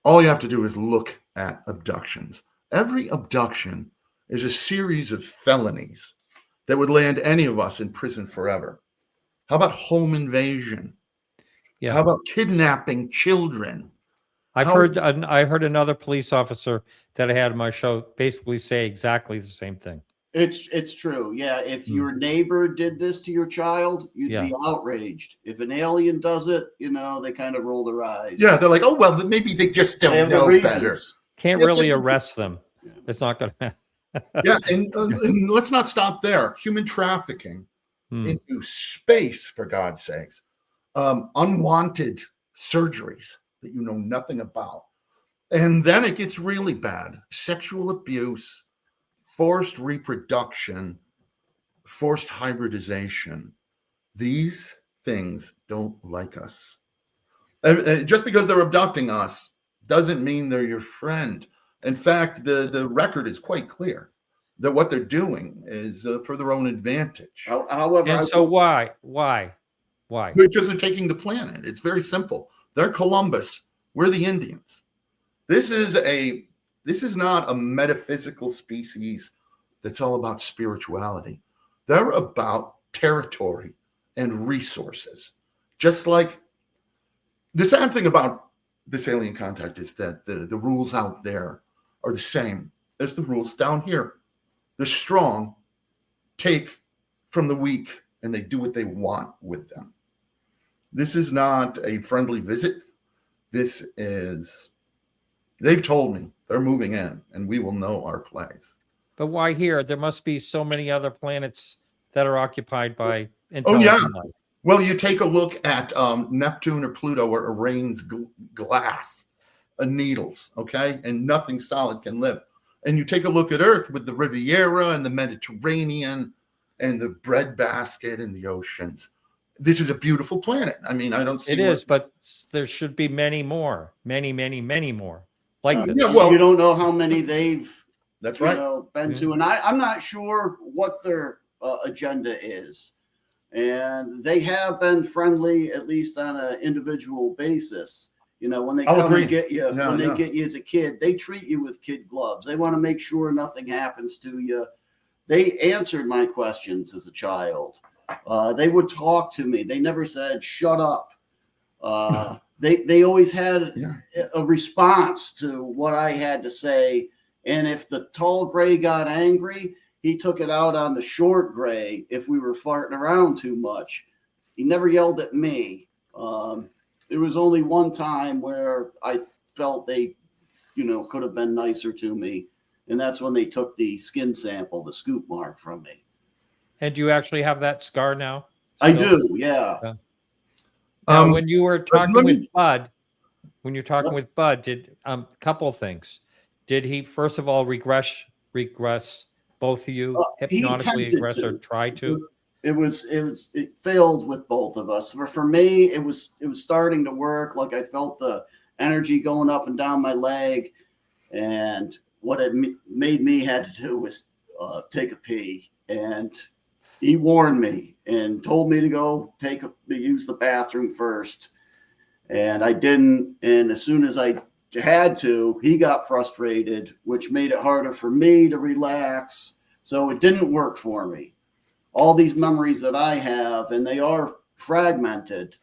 all you have to do is look at abductions. Every abduction is a series of felonies that would land any of us in prison forever. How about home invasion? Yeah. How about kidnapping children? I heard another police officer that I had on my show basically say exactly the same thing. It's true. Yeah. If your neighbor did this to your child, you'd be outraged. If an alien does it, they kind of roll their eyes. Yeah. They're like, oh, well, maybe they just don't know better. Can't really arrest them. Yeah. It's not going to Yeah. And let's not stop there. Human trafficking into space, for God's sakes. Unwanted surgeries that you know nothing about. And then it gets really bad. Sexual abuse, forced reproduction, forced hybridization. These things don't like us. Just because they're abducting us doesn't mean they're your friend. In fact, the record is quite clear that what they're doing is for their own advantage. However, and so why? Because they're taking the planet. It's very simple. They're Columbus. We're the Indians. This is not a metaphysical species that's all about spirituality. They're about territory and resources. Just like the sad thing about this alien contact is that the rules out there are the same as the rules down here. The strong take from the weak and they do what they want with them. This is not a friendly visit. This is, they've told me they're moving in and we will know our place. But why here? There must be so many other planets that are occupied by intelligent life. Well, you take a look at Neptune or Pluto, where it rains glass and needles, okay? And nothing solid can live. And you take a look at Earth with the Riviera and the Mediterranean and the breadbasket and the oceans. This is a beautiful planet. I mean, I don't see it is, but there should be many more, many more like this. Yeah, well, you don't know how many they've been to, and I'm not sure what their agenda is. And they have been friendly, at least on an individual basis. When they come and get you, they get you as a kid, they treat you with kid gloves. They want to make sure nothing happens to you. They answered my questions as a child. They would talk to me. They never said, shut up. They always had a response to what I had to say. And if the tall gray got angry, he took it out on the short gray if we were farting around too much. He never yelled at me. There was only one time where I felt they, could have been nicer to me. And that's when they took the skin sample, the scoop mark from me. And do you actually have that scar now? I do, yeah. Now, when you were talking with Bud, did couple of things. Did he, first of all, regress both of you, hypnotically regress or try to? It failed with both of us. For me, it was starting to work. Like I felt the energy going up and down my leg, and what it made me had to do was take a pee. And he warned me and told me to go use the bathroom first, and I didn't. And as soon as I had to, he got frustrated, which made it harder for me to relax. So it didn't work for me. All these memories that I have, and they are fragmented.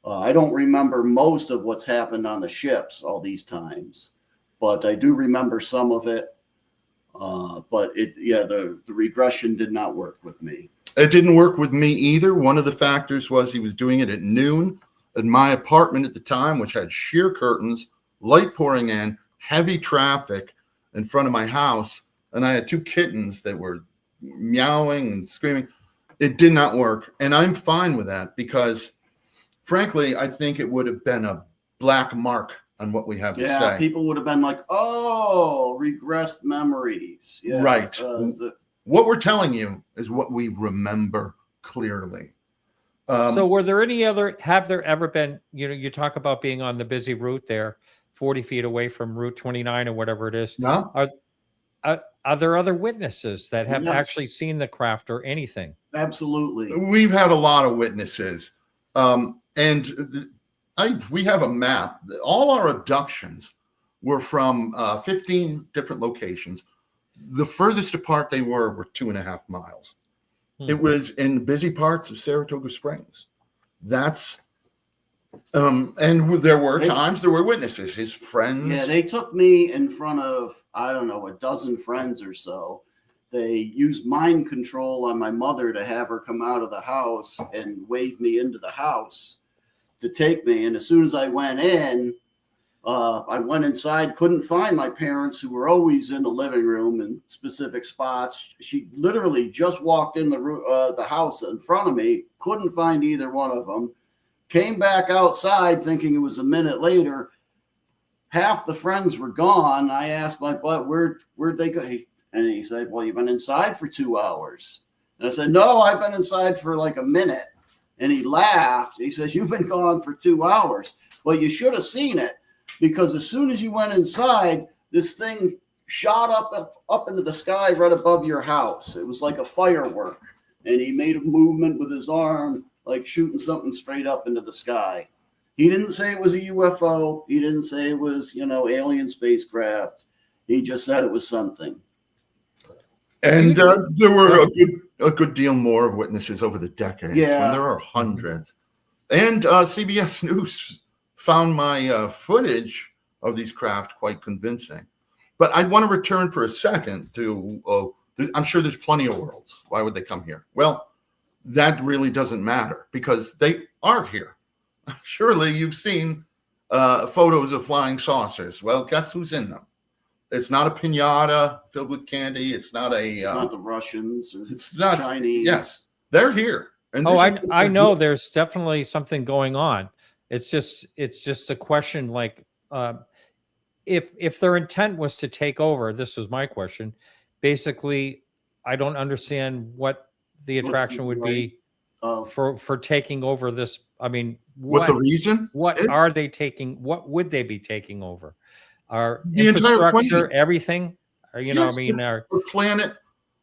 I don't remember most of what's happened on the ships all these times, but I do remember some of it. But the regression did not work with me. It didn't work with me either. One of the factors was he was doing it at noon at my apartment at the time, which had sheer curtains, light pouring in, heavy traffic in front of my house. And I had two kittens that were meowing and screaming. It did not work. And I'm fine with that because, frankly, I think it would have been a black mark on what we have to say. People would have been like, oh, regressed memories. Yeah, right. What we're telling you is what we remember clearly. So were there any other, have there ever been, you talk about being on the busy route there, 40 feet away from Route 29 or whatever it is. No. Are there other witnesses that have Yes. actually seen the craft or anything? Absolutely. We've had a lot of witnesses. And we have a map. All our abductions were from 15 different locations. The furthest apart they were 2.5 miles. It was in busy parts of Saratoga Springs. That's and there were times there were witnesses, his friends. Yeah, they took me in front of, I don't know, a dozen friends or so. They used mind control on my mother to have her come out of the house and wave me into the house to take me. And as soon as I went in, I went inside, couldn't find my parents, who were always in the living room in specific spots. She literally just walked in the house in front of me, couldn't find either one of them. Came back outside thinking it was a minute later. Half the friends were gone. I asked my butt, where'd they go? And he said, well, you've been inside for 2 hours. And I said, no, I've been inside for like a minute. And he laughed. He says, you've been gone for 2 hours. Well, you should have seen it, because as soon as you went inside, this thing shot up into the sky right above your house. It was like a firework. And he made a movement with his arm, like shooting something straight up into the sky. He didn't say it was a UFO. He didn't say it was, alien spacecraft. He just said it was something. And there were a good deal more of witnesses over the decades. Yeah. When there are hundreds. And CBS News found my footage of these craft quite convincing. But I want to return for a second to, I'm sure there's plenty of worlds. Why would they come here? Well, that really doesn't matter, because they are here. Surely you've seen photos of flying saucers. Well, guess who's in them? It's not a piñata filled with candy. It's not not the Russians. It's not Chinese. Yes, they're here. And I know there's definitely something going on. It's just a question, like, if their intent was to take over, this was my question. Basically, I don't understand what the attraction would be for taking over this. I mean, what the reason? What are they taking? What would they be taking over? Our the infrastructure, everything. Our planet,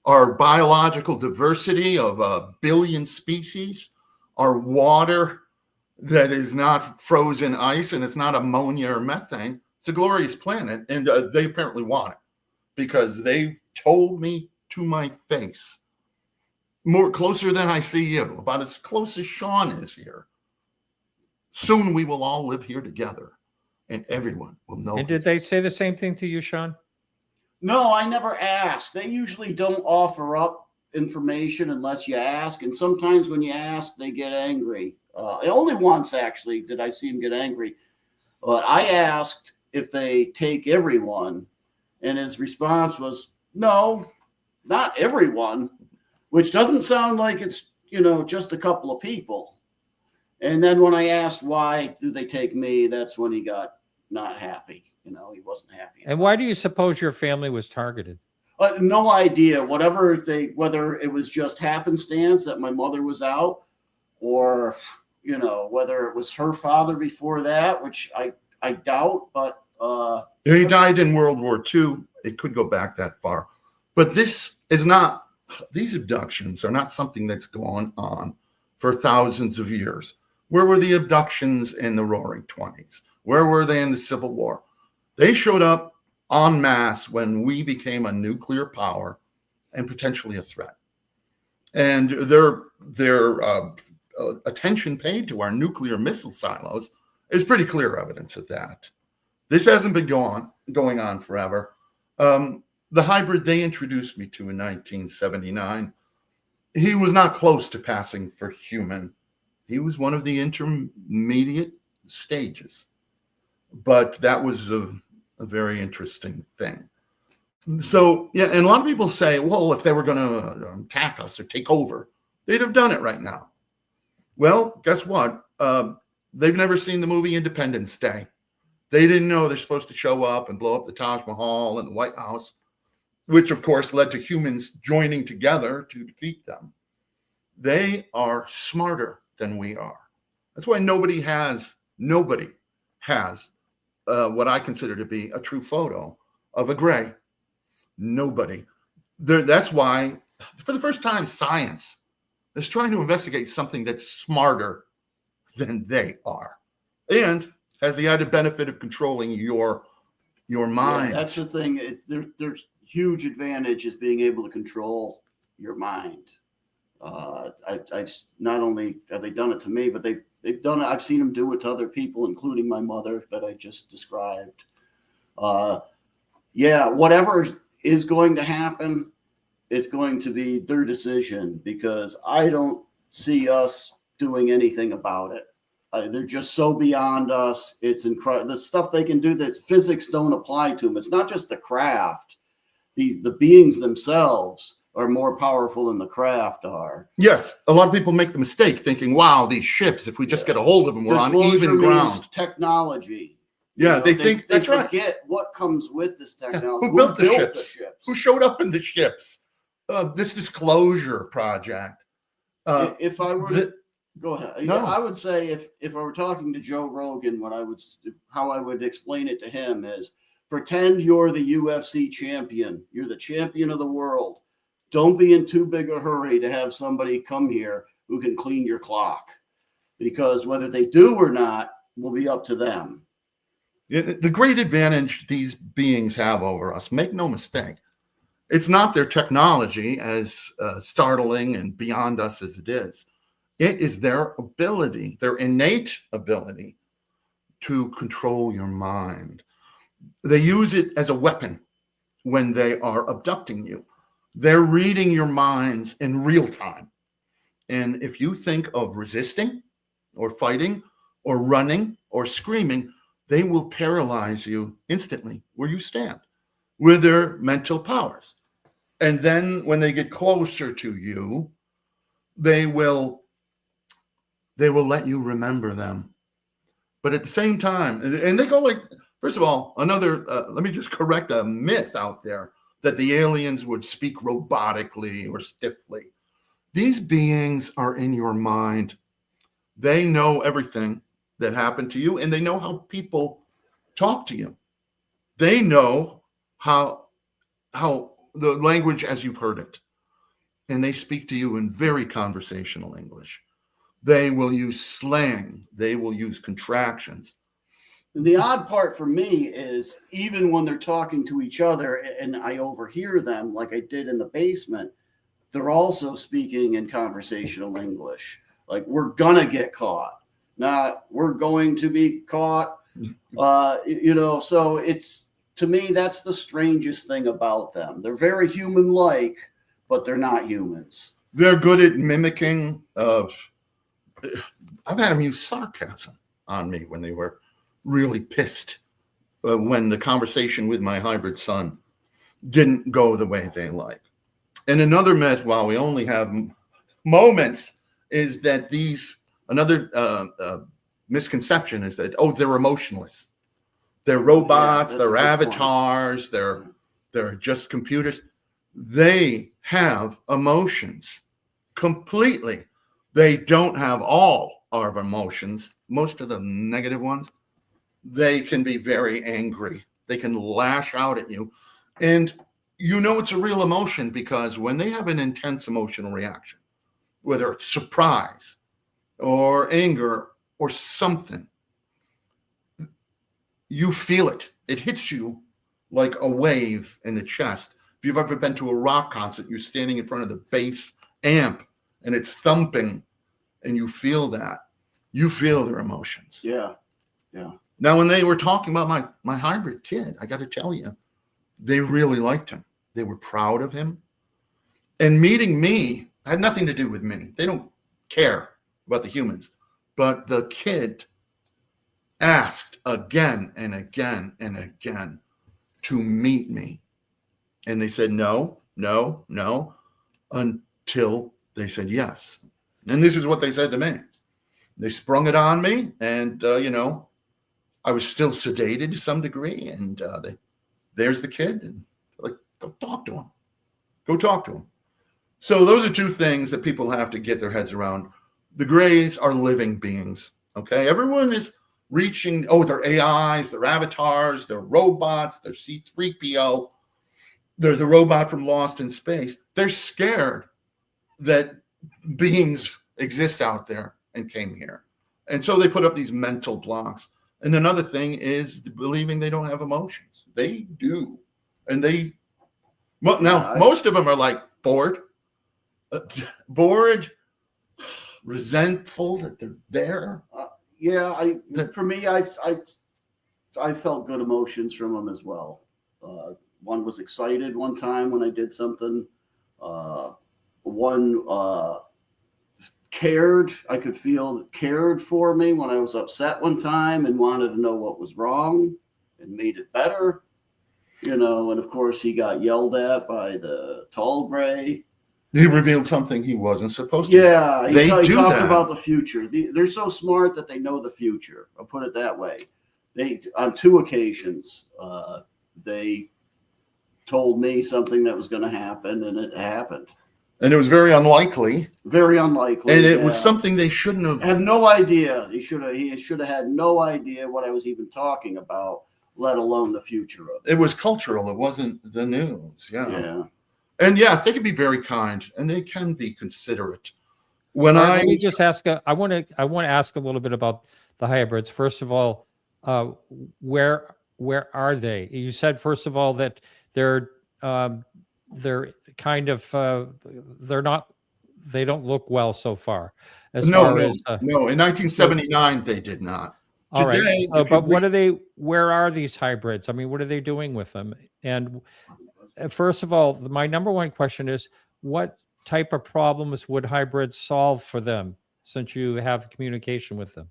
our biological diversity of 1 billion species, our water that is not frozen ice and it's not ammonia or methane. It's a glorious planet, and they apparently want it, because they told me to my face, more closer than I see you, about as close as Sean is here. Soon we will all live here together, and everyone will know. And did they say the same thing to you, Sean? No, I never asked. They usually don't offer up information unless you ask. And sometimes when you ask, they get angry. Only once, actually, did I see him get angry. But I asked if they take everyone. And his response was, no, not everyone, which doesn't sound like it's, just a couple of people. And then when I asked why do they take me, that's when he got not happy. He wasn't happy. And why do you suppose your family was targeted? No idea. Whether it was just happenstance that my mother was out, or, whether it was her father before that, which I doubt, but. He died in World War II. It could go back that far. But these abductions are not something that's gone on for thousands of years. Where were the abductions in the Roaring 20s? Where were they in the Civil War? They showed up en masse when we became a nuclear power and potentially a threat. And their attention paid to our nuclear missile silos is pretty clear evidence of that. This hasn't been going on forever. The hybrid they introduced me to in 1979, he was not close to passing for human. He was one of the intermediate stages. But that was a very interesting thing. So, yeah, and a lot of people say, well, if they were going to attack us or take over, they'd have done it right now. Well, guess what? They've never seen the movie Independence Day. They didn't know they're supposed to show up and blow up the Taj Mahal and the White House, which of course led to humans joining together to defeat them. They are smarter than we are. That's why nobody has what I consider to be a true photo of a gray. Nobody. That's why, for the first time, science is trying to investigate something that's smarter than they are, and has the added benefit of controlling your mind. Yeah, that's the thing. There's huge advantage is being able to control your mind. I not only have they done it to me, but they've done it. I've seen them do it to other people, including my mother that I just described. Whatever is going to happen, it's going to be their decision, because I don't see us doing anything about it. They're just so beyond us. It's incredible. The stuff they can do that physics don't apply to them. It's not just the craft. The beings themselves are more powerful than the craft are. Yes, a lot of people make the mistake thinking, wow, these ships, if we just get a hold of them, we're on even ground. Technology. Yeah, they think that's right. They forget what comes with this technology. Who built the ships? Who showed up in the ships? This disclosure project. If I were go ahead. No. I would say if I were talking to Joe Rogan, how I would explain it to him is, pretend you're the UFC champion. You're the champion of the world. Don't be in too big a hurry to have somebody come here who can clean your clock, because whether they do or not will be up to them. The great advantage these beings have over us, make no mistake, it's not their technology, as startling and beyond us as it is. It is their ability, their innate ability to control your mind. They use it as a weapon when they are abducting you. They're reading your minds in real time. And if you think of resisting or fighting or running or screaming, they will paralyze you instantly where you stand with their mental powers. And then when they get closer to you, they will let you remember them. But at the same time, and they go like, first of all, let me just correct a myth out there that the aliens would speak robotically or stiffly. These beings are in your mind. They know everything that happened to you, and they know how people talk to you. They know how the language as you've heard it, and they speak to you in very conversational English. They will use slang. They will use contractions. The odd part for me is, even when they're talking to each other and I overhear them, like I did in the basement, they're also speaking in conversational English. Like, we're gonna get caught, not we're going to be caught. So it's, to me, that's the strangest thing about them. They're very human-like, but they're not humans. They're good at mimicking. I've had them use sarcasm on me when they were really pissed when the conversation with my hybrid son didn't go the way they like. And another myth, while we only have moments, is that another misconception is that, they're emotionless. They're robots, they're avatars, they're just computers. They have emotions completely. They don't have all our emotions, most of the negative ones. They can be very angry. They can lash out at you. And it's a real emotion, because when they have an intense emotional reaction, whether it's surprise or anger or something, you feel it. It hits you like a wave in the chest. If you've ever been to a rock concert, you're standing in front of the bass amp and it's thumping, and you feel that. You feel their emotions. Yeah. Now, when they were talking about my hybrid kid, I got to tell you, they really liked him. They were proud of him. And meeting me had nothing to do with me. They don't care about the humans. But the kid asked again and again and again to meet me. And they said no, until they said yes. And this is what they said to me. They sprung it on me, and I was still sedated to some degree, and there's the kid, and like, go talk to him. Go talk to him. So those are two things that people have to get their heads around. The Greys are living beings, okay? Everyone is reaching, they're AIs, they're avatars, they're robots, they're C-3PO, they're the robot from Lost in Space. They're scared that beings exist out there and came here. And so they put up these mental blocks. And another thing is believing they don't have emotions. They do. And most of them are like bored, resentful that they're there. For me, I felt good emotions from them as well. One was excited one time when I did something. One cared. I could feel cared for me when I was upset one time and wanted to know what was wrong and made it better. And of course he got yelled at by the tall gray. He revealed something he wasn't supposed to. Yeah, he talked about the future. They're so smart that they know the future. I'll put it that way. They, on 2 occasions, they told me something that was going to happen, and it happened. And it was very unlikely. Very unlikely. And it was something they shouldn't have. I have no idea. He should have had no idea what I was even talking about, let alone the future of it. It was cultural. It wasn't the news. Yeah. And yes, they can be very kind, and they can be considerate. Let me just ask. I want to ask a little bit about the hybrids. First of all, where are they? You said first of all that they're kind of they don't look well so far. No. In 1979 they did not. All right. But where are these hybrids? I mean, what are they doing with them? And first of all, my number one question is, what type of problems would hybrids solve for them, since you have communication with them?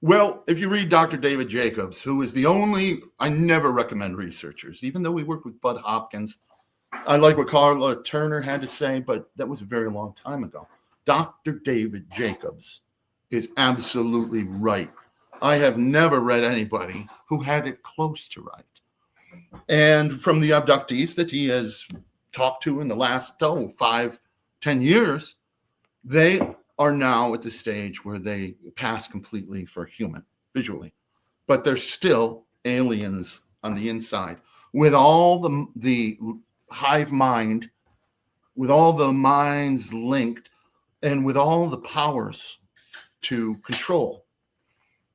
Well, if you read Dr. David Jacobs, who is I never recommend researchers, even though we work with Bud Hopkins. I like what Carla Turner had to say, but that was a very long time ago. Dr. David Jacobs is absolutely right. I have never read anybody who had it close to right. And from the abductees that he has talked to in the last 5-10 years, they are now at the stage where they pass completely for human visually, but they're still aliens on the inside with all the hive mind, with all the minds linked, and with all the powers to control.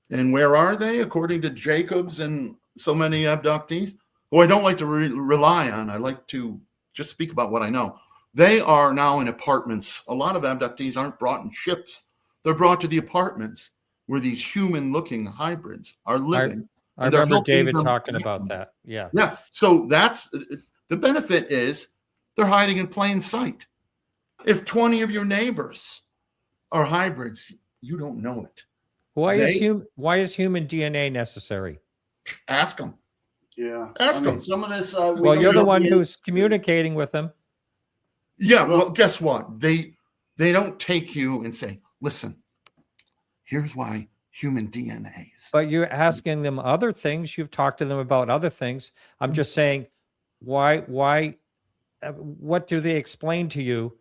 And where are they, according to Jacobs and so many abductees, who I don't like to rely on? I like to just speak about what I know. They are now in apartments. A lot of abductees aren't brought in ships. They're brought to the apartments where these human-looking hybrids are living. I remember David talking about that. Yeah. Yeah. So that's the benefit is they're hiding in plain sight. If 20 of your neighbors are hybrids, you don't know it. Why is human DNA necessary? Ask them. Yeah. Ask them. Some of this. You're the one who's communicating with them. Yeah. Well, guess what? They don't take you and say, listen, here's why human DNAs. But you're asking them other things. You've talked to them about other things. I'm just saying, why, what do they explain to you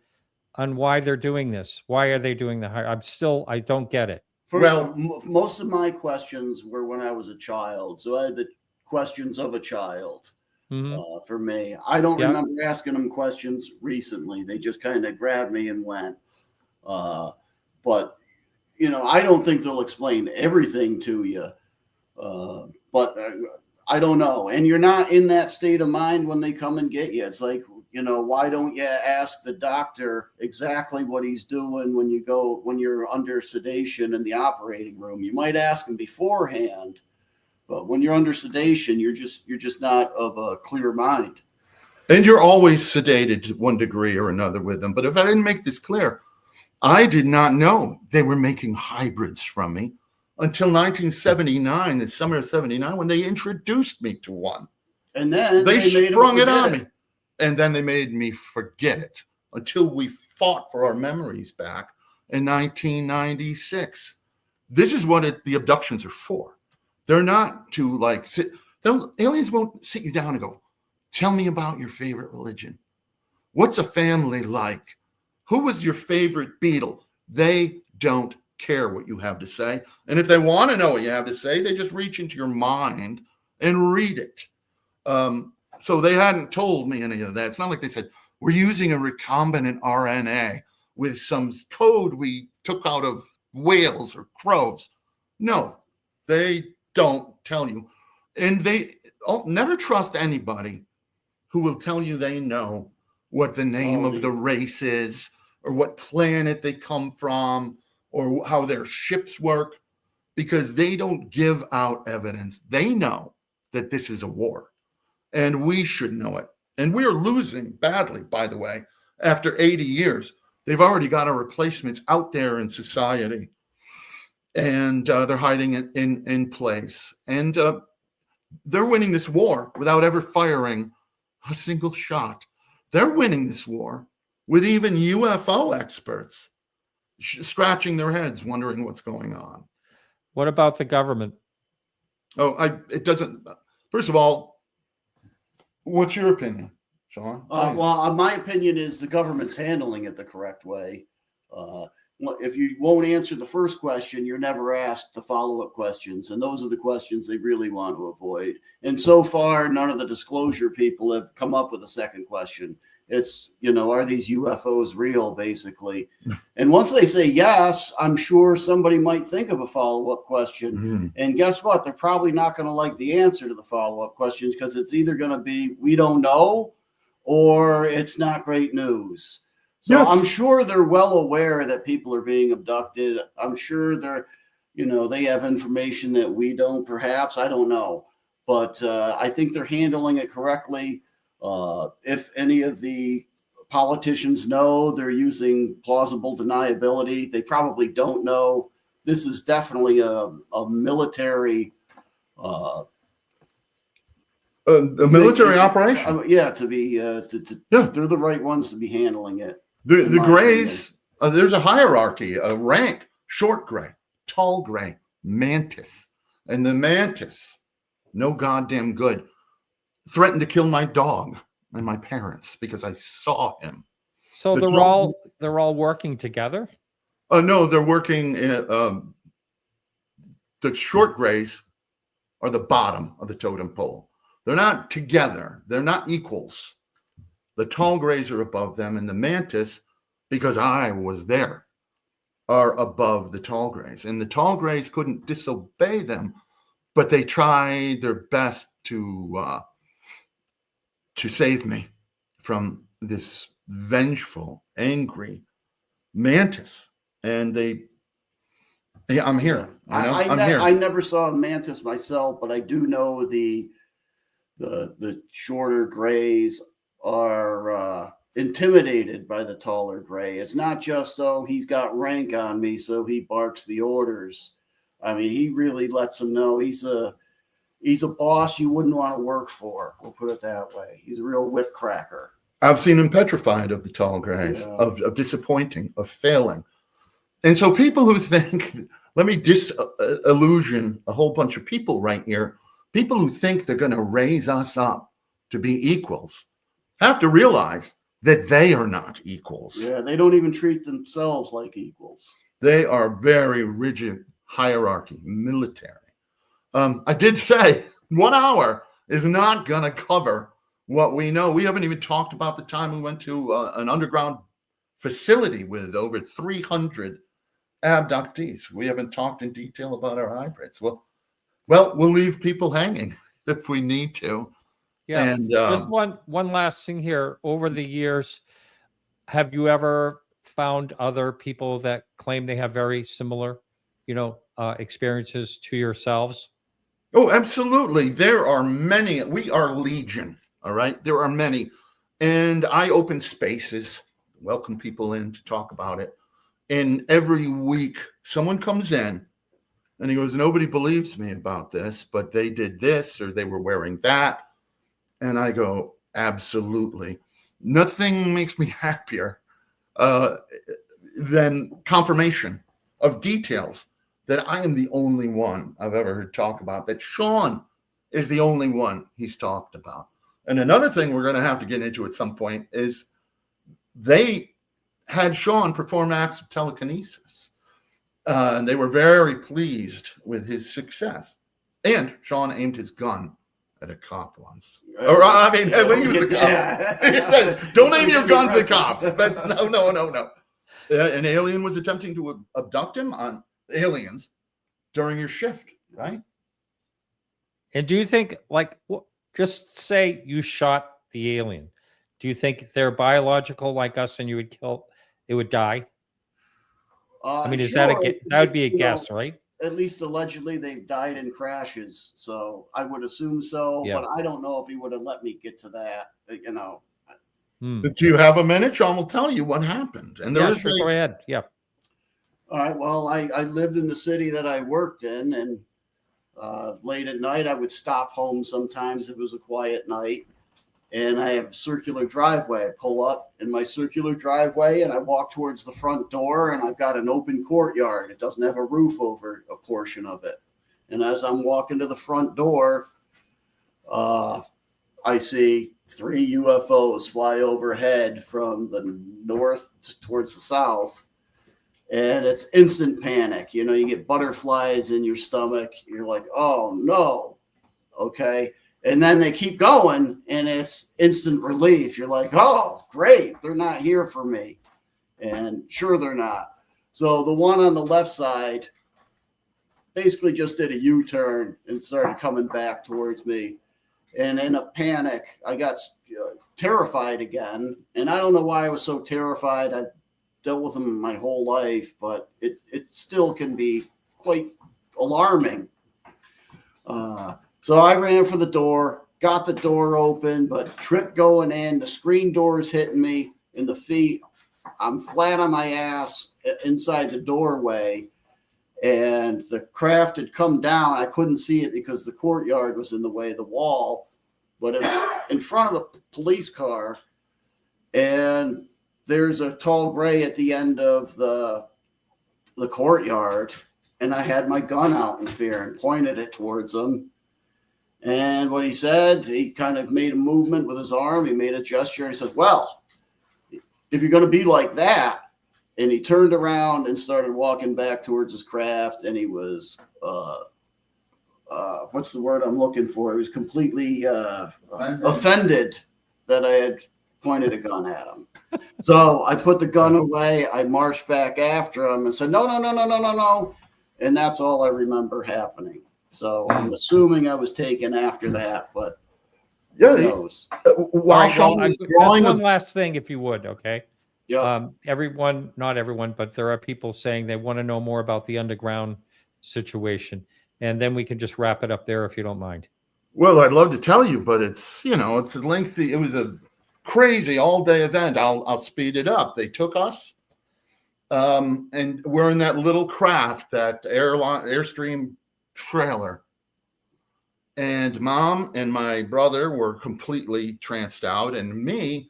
on why they're doing this? Why are they doing that? I don't get it. Most of my questions were when I was a child. So I had the questions of a child. For me, I don't remember asking them questions recently. They just kind of grabbed me and went. But I don't think they'll explain everything to you. But I don't know. And you're not in that state of mind when they come and get you. It's like, why don't you ask the doctor exactly what he's doing when you're under sedation in the operating room? You might ask him beforehand. But when you're under sedation, you're just not of a clear mind. And you're always sedated to one degree or another with them. But if I didn't make this clear, I did not know they were making hybrids from me until 1979, the summer of 79, when they introduced me to one. And then they sprung it on me. And then they made me forget it until we fought for our memories back in 1996. This is what the abductions are for. They're not to like sit. Aliens won't sit you down and go, tell me about your favorite religion. What's a family like? Who was your favorite Beatle? They don't care what you have to say. And if they want to know what you have to say, they just reach into your mind and read it. So they hadn't told me any of that. It's not like they said, we're using a recombinant RNA with some code we took out of whales or crows. No, they don't tell you. And they never trust anybody who will tell you they know what the name of the race is, or what planet they come from, or how their ships work, because they don't give out evidence. They know that this is a war, and we should know it. And we are losing badly, by the way. After 80 years, they've already got our replacements out there in society, and they're hiding it in place. And they're winning this war without ever firing a single shot. They're winning this war with even UFO experts scratching their heads, wondering what's going on. What about the government? It doesn't. First of all, what's your opinion, Sean? Well, my opinion is the government's handling it the correct way. If you won't answer the first question, you're never asked the follow-up questions, and those are the questions they really want to avoid. And so far, none of the disclosure people have come up with a second question. It's, are these UFOs real, basically? And once they say yes, I'm sure somebody might think of a follow-up question. Mm-hmm. And guess what? They're probably not going to like the answer to the follow-up questions, because it's either going to be, we don't know, or it's not great news. So yes. I'm sure they're well aware that people are being abducted. I'm sure they're, they have information that we don't, perhaps. I don't know. But I think they're handling it correctly. If any of the politicians know, they're using plausible deniability. They probably don't know. This is definitely a military a military operation. They're the right ones to be handling it. The Greys, there's a hierarchy, a rank: short gray, tall gray, Mantis. And the Mantis, no goddamn good, threatened to kill my dog and my parents because I saw him. So they're all working together? No, they're working the short grays are the bottom of the totem pole. They're not together. They're not equals. The tall grays are above them, and the Mantis, because I was there, are above the tall grays. And the tall grays couldn't disobey them, but they tried their best to save me from this vengeful, angry Mantis. And I'm here. I'm here. I never saw a Mantis myself, but I do know the shorter grays are intimidated by the taller gray. It's not just, he's got rank on me, so he barks the orders. I mean, he really lets them know he's a boss you wouldn't want to work for. We'll put it that way. He's a real whip cracker. I've seen him petrified of the tall grays, of disappointing, of failing. And so people who think, let me disillusion a whole bunch of people right here, people who think they're going to raise us up to be equals, have to realize that they are not equals. Yeah, they don't even treat themselves like equals. They are very rigid hierarchy, military. I did say 1 hour is not going to cover what we know. We haven't even talked about the time we went to an underground facility with over 300 abductees. We haven't talked in detail about our hybrids. Well, we'll leave people hanging if we need to. Yeah. And just one last thing here. Over the years, have you ever found other people that claim they have very similar, experiences to yourselves? Oh, absolutely. There are many. We are legion. All right. There are many. And I open spaces, welcome people in to talk about it. And every week someone comes in and he goes, nobody believes me about this, but they did this or they were wearing that. And I go, absolutely. Nothing makes me happier than confirmation of details that I am the only one I've ever heard talk about, that Sean is the only one he's talked about. And another thing we're going to have to get into at some point is they had Sean perform acts of telekinesis. And they were very pleased with his success. And Sean aimed his gun at a cop once. Or, I mean, when he was a cop. Yeah. Don't aim your guns at cops. That's no. An alien was attempting to abduct him on aliens during your shift, right? And do you think, like, just say you shot the alien, do you think they're biological like us and you would kill, it would die? I mean, is sure, that would be a guess, right? At least allegedly they've died in crashes, so I would assume so. Yeah. But I don't know if he would have let me get to that. You know. Do you have a minute? Sean will tell you what happened. And there is go ahead. Yeah. All right. Well, I lived in the city that I worked in, and late at night I would stop home sometimes if it was a quiet night. And I have a circular driveway. I pull up in my circular driveway and I walk towards the front door, and I've got an open courtyard. It doesn't have a roof over a portion of it. And as I'm walking to the front door, I see 3 UFOs fly overhead from the north towards the south. And it's instant panic. You know, you get butterflies in your stomach. You're like, oh no. Okay. And then they keep going, and it's instant relief. You're like, oh, great. They're not here for me. And sure, they're not. So the one on the left side basically just did a U-turn and started coming back towards me. And in a panic, I got terrified again. And I don't know why I was so terrified. I've dealt with them my whole life, but it still can be quite alarming. So I ran for the door, got the door open, but tripped going in. The screen door is hitting me in the feet. I'm flat on my ass inside the doorway, and the craft had come down. I couldn't see it because the courtyard was in the way of the wall, but it was in front of the police car, and there's a tall gray at the end of the courtyard, and I had my gun out in fear and pointed it towards him. And what he said, he kind of made a movement with his arm. He made a gesture. And he said, well, if you're going to be like that. And he turned around and started walking back towards his craft. And he was, what's the word I'm looking for? He was completely offended that I had pointed a gun at him. So I put the gun away. I marched back after him and said, no. And that's all I remember happening. So I'm assuming I was taken after that, but who knows? One last thing, if you would, okay? Yeah. Not everyone, but there are people saying they want to know more about the underground situation, and then we can just wrap it up there if you don't mind. Well, I'd love to tell you, but it's a lengthy. It was a crazy all-day event. I'll speed it up. They took us, and we're in that little craft, that Airstream trailer, and Mom and my brother were completely tranced out, and me,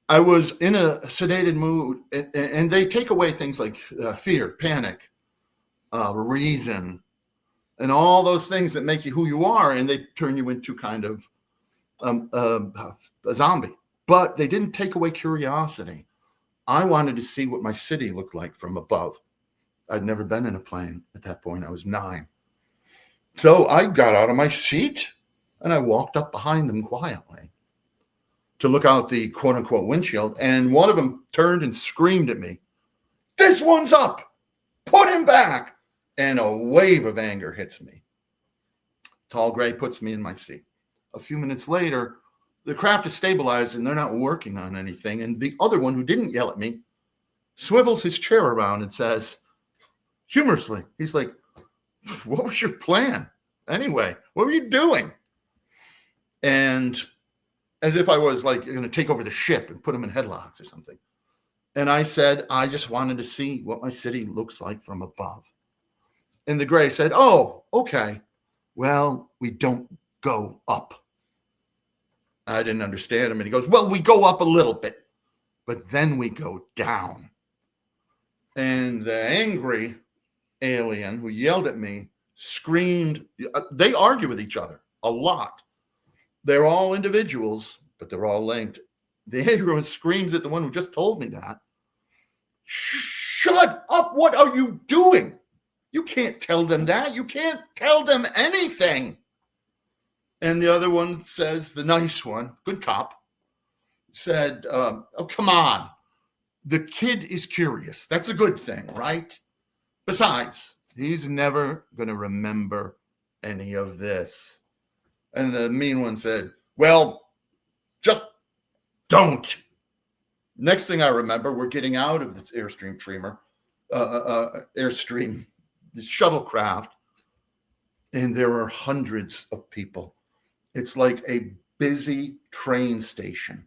I was in a sedated mood, and they take away things like fear, panic, reason, and all those things that make you who you are, and they turn you into kind of a zombie. But they didn't take away curiosity. I wanted to see what my city looked like from above. I'd never been in a plane at that point. I was 9. So I got out of my seat and I walked up behind them quietly to look out the quote unquote windshield. And one of them turned and screamed at me, "This one's up, put him back." And a wave of anger hits me. Tall gray puts me in my seat. A few minutes later, the craft is stabilized and they're not working on anything. And the other one, who didn't yell at me, swivels his chair around and says, humorously, he's like, "What was your plan? Anyway, what were you doing?" And as if I was like going to take over the ship and put him in headlocks or something. And I said, "I just wanted to see what my city looks like from above." And the gray said, "Oh, okay. Well, we don't go up." I didn't understand him. And he goes, "Well, we go up a little bit, but then we go down." And the angry alien who yelled at me, screamed. They argue with each other a lot. They're all individuals, but they're all linked. The alien screams at the one who just told me that. Shut up. What are you doing? You can't tell them that. You can't tell them anything. And the other one says, the nice one, good cop, said, oh, come on. The kid is curious. That's a good thing, right? Besides, he's never going to remember any of this. And the mean one said, well, just don't. Next thing I remember, we're getting out of this Airstream, the shuttlecraft, and there are hundreds of people. It's like a busy train station.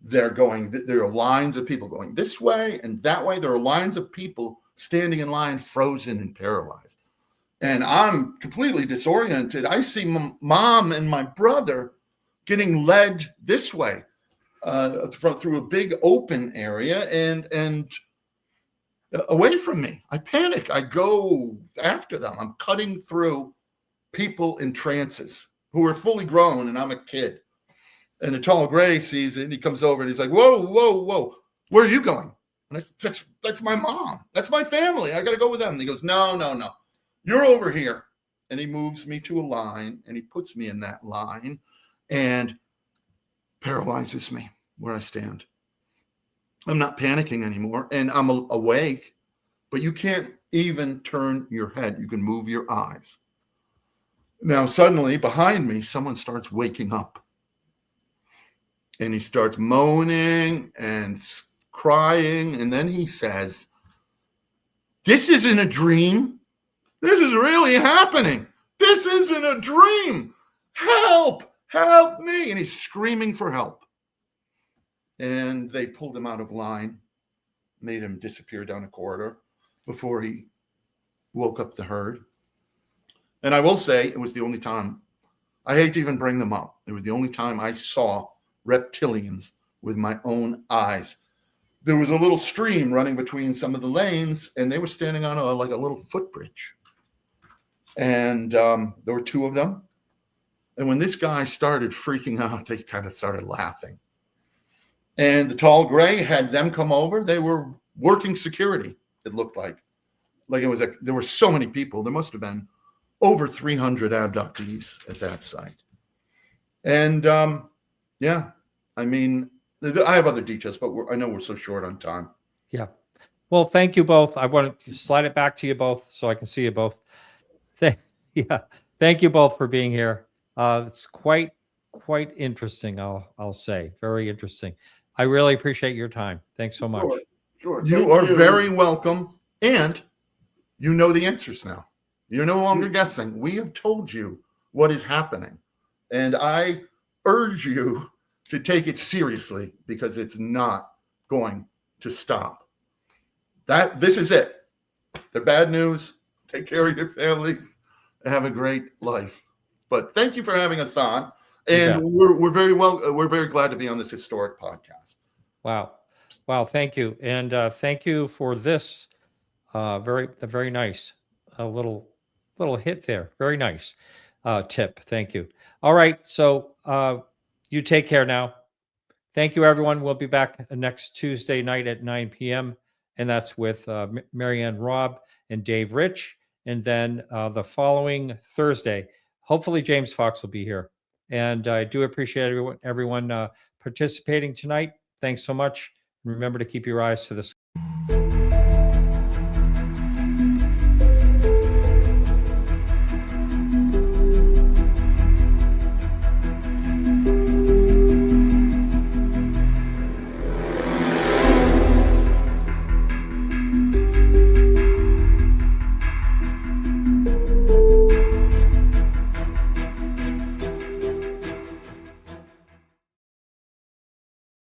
There are lines of people going this way and that way. There are lines of people standing in line, frozen and paralyzed. And I'm completely disoriented. I see mom and my brother getting led this way through a big open area and away from me. I panic. I go after them. I'm cutting through people in trances who are fully grown, and I'm a kid. And the tall gray sees it, and he comes over and he's like, whoa, whoa, whoa, where are you going? And I said, that's my mom. That's my family. I got to go with them. And he goes, no. You're over here. And he moves me to a line, and he puts me in that line and paralyzes me where I stand. I'm not panicking anymore, and I'm awake, but you can't even turn your head. You can move your eyes. Now, suddenly, behind me, someone starts waking up. And he starts moaning and crying. And then he says, this isn't a dream. This is really happening. This isn't a dream. Help me. And he's screaming for help. And they pulled him out of line, made him disappear down a corridor before he woke up the herd. And I will say it was the only time, I hate to even bring them up. It was the only time I saw reptilians with my own eyes. There was a little stream running between some of the lanes, and they were standing on a little footbridge. And there were two of them. And when this guy started freaking out, they kind of started laughing. And the tall gray had them come over. They were working security, it looked like. There were so many people. There must have been over 300 abductees at that site. And yeah, I mean, I have other details, but I know we're so short on time. Yeah. Well, thank you both. I want to slide it back to you both so I can see you both. Thank you both for being here. It's quite interesting, I'll say. Very interesting. I really appreciate your time. Thanks so much. Sure. You are very welcome. And you know the answers now. You're no longer guessing. We have told you what is happening. And I urge you to take it seriously, because it's not going to stop. This is it. The bad news. Take care of your families and have a great life. But thank you for having us on. And we're very glad to be on this historic podcast. Wow. Thank you. And thank you for this very nice little hit there. Very nice tip. Thank you. All right. So you take care now. Thank you, everyone. We'll be back next Tuesday night at 9 p.m. And that's with Marianne Robb and Dave Rich. And then the following Thursday, hopefully James Fox will be here. And I do appreciate everyone participating tonight. Thanks so much. And remember to keep your eyes to the sky.